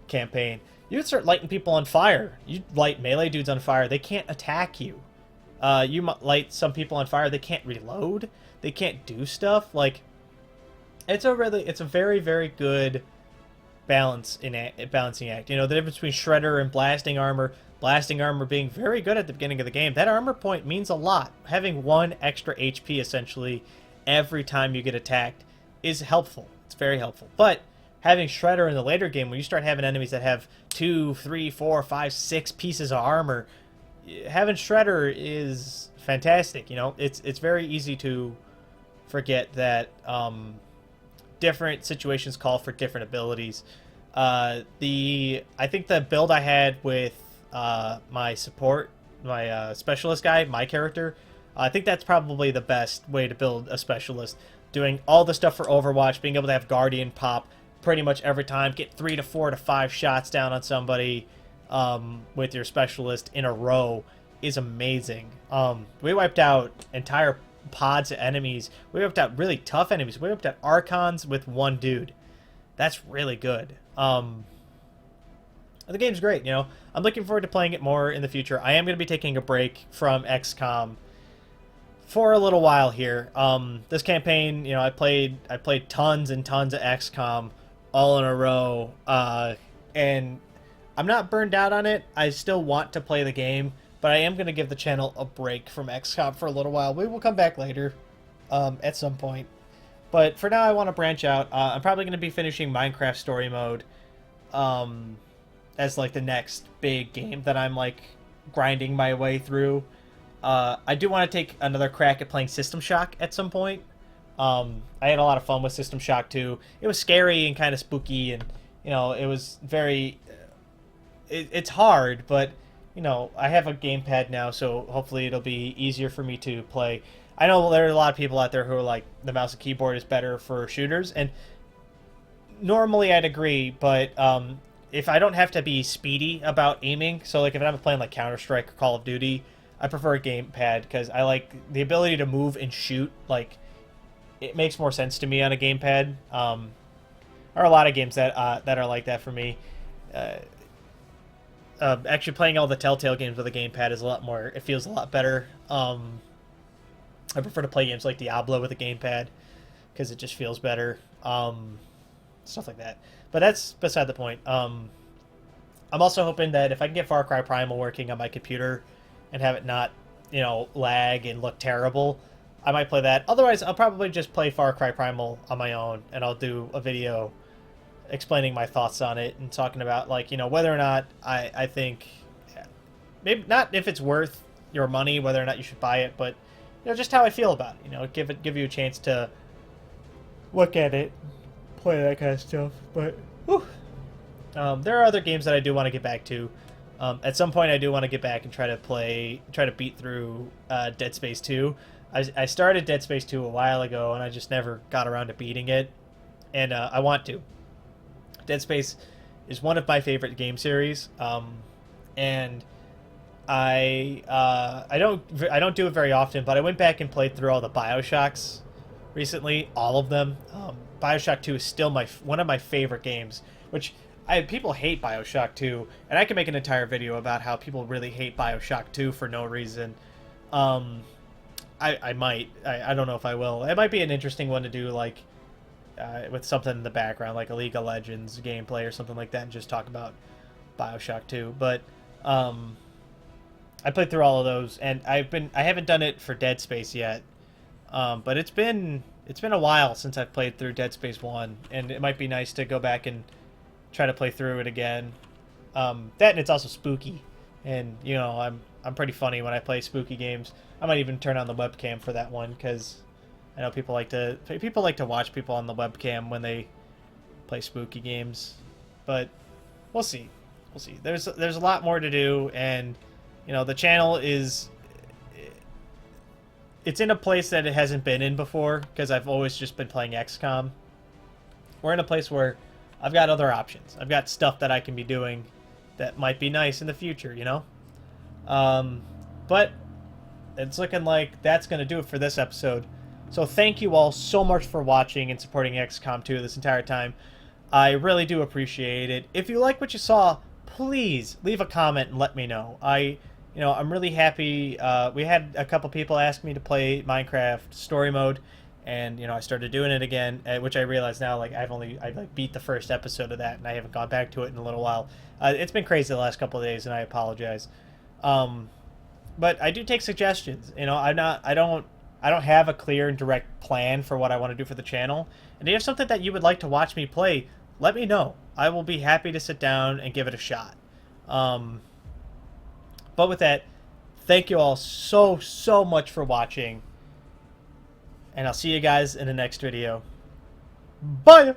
campaign, you would start lighting people on fire. You light melee dudes on fire, they can't attack you. You might light some people on fire, they can't reload, they can't do stuff. Like, it's a very, very good balancing act. You know, the difference between Shredder and blasting armor being very good at the beginning of the game. That armor point means a lot. Having 1 extra HP essentially every time you get attacked is helpful. It's very helpful. But having Shredder in the later game, when you start having enemies that have 2, 3, 4, 5, 6 pieces of armor, having Shredder is fantastic. You know, it's very easy to forget that different situations call for different abilities. I think the build I had with my support, my specialist guy, my character, I think that's probably the best way to build a specialist. Doing all the stuff for Overwatch, being able to have Guardian pop pretty much every time, get 3 to 4 to 5 shots down on somebody with your specialist in a row is amazing. We wiped out entire pods of enemies. We wiped out really tough enemies. We wiped out Archons with 1 dude. That's really good. The game's great, you know. I'm looking forward to playing it more in the future. I am going to be taking a break from XCOM for a little while here. This campaign, you know, I played tons and tons of XCOM all in a row, and I'm not burned out on it. I still want to play the game, but I am going to give the channel a break from XCOM for a little while. We will come back later at some point. But for now, I want to branch out. I'm probably going to be finishing Minecraft Story Mode as, like, the next big game that I'm, like, grinding my way through. I do want to take another crack at playing System Shock at some point. I had a lot of fun with System Shock 2. It was scary and kind of spooky, and, you know, it was very... It's hard, but, you know, I have a gamepad now, so hopefully it'll be easier for me to play. I know there are a lot of people out there who are like, the mouse and keyboard is better for shooters, and normally I'd agree, but if I don't have to be speedy about aiming, so like if I'm playing like Counter-Strike or Call of Duty, I prefer a gamepad, because I like the ability to move and shoot. Like, it makes more sense to me on a gamepad. There are a lot of games that are like that for me. Actually, playing all the Telltale games with a gamepad is a lot more... It feels a lot better. I prefer to play games like Diablo with a gamepad, because it just feels better. Stuff like that. But that's beside the point. I'm also hoping that if I can get Far Cry Primal working on my computer and have it not, you know, lag and look terrible, I might play that. Otherwise, I'll probably just play Far Cry Primal on my own, and I'll do a video explaining my thoughts on it and talking about, like, you know, whether or not I think, maybe not if it's worth your money, whether or not you should buy it, but, you know, just how I feel about it. You know, give you a chance to look at it, play that kind of stuff. But whew. There are other games that I do want to get back to. At some point, I do want to get back and try to beat through Dead Space 2. I started Dead Space 2 a while ago, and I just never got around to beating it, and I want to. Dead Space is one of my favorite game series, and I don't do it very often, but I went back and played through all the BioShocks recently, all of them. BioShock 2 is still one of my favorite games, which people hate BioShock 2, and I can make an entire video about how people really hate BioShock 2 for no reason. I might. I don't know if I will. It might be an interesting one to do, like, with something in the background, like a League of Legends gameplay or something like that, and just talk about BioShock 2. But I played through all of those, and I haven't done it for Dead Space yet. But it's been a while since I've played through Dead Space 1, and it might be nice to go back and try to play through it again. That, and it's also spooky, and, you know, I'm pretty funny when I play spooky games. I might even turn on the webcam for that one, because I know people like to watch people on the webcam when they play spooky games. But we'll see. We'll see. There's a lot more to do, and, you know, the channel it's in a place that it hasn't been in before, because I've always just been playing XCOM. We're in a place where I've got other options. I've got stuff that I can be doing that might be nice in the future, you know? But it's looking like that's going to do it for this episode. So thank you all so much for watching and supporting XCOM 2 this entire time. I really do appreciate it. If you like what you saw, please leave a comment and let me know. I'm really happy. We had a couple people ask me to play Minecraft story mode, and, you know, I started doing it again, which I realize now, like, I beat the first episode of that, and I haven't gone back to it in a little while. It's been crazy the last couple of days, and I apologize. But I do take suggestions. You know, I don't have a clear and direct plan for what I want to do for the channel. And if you have something that you would like to watch me play, let me know. I will be happy to sit down and give it a shot. But with that, thank you all so much for watching. And I'll see you guys in the next video. Bye!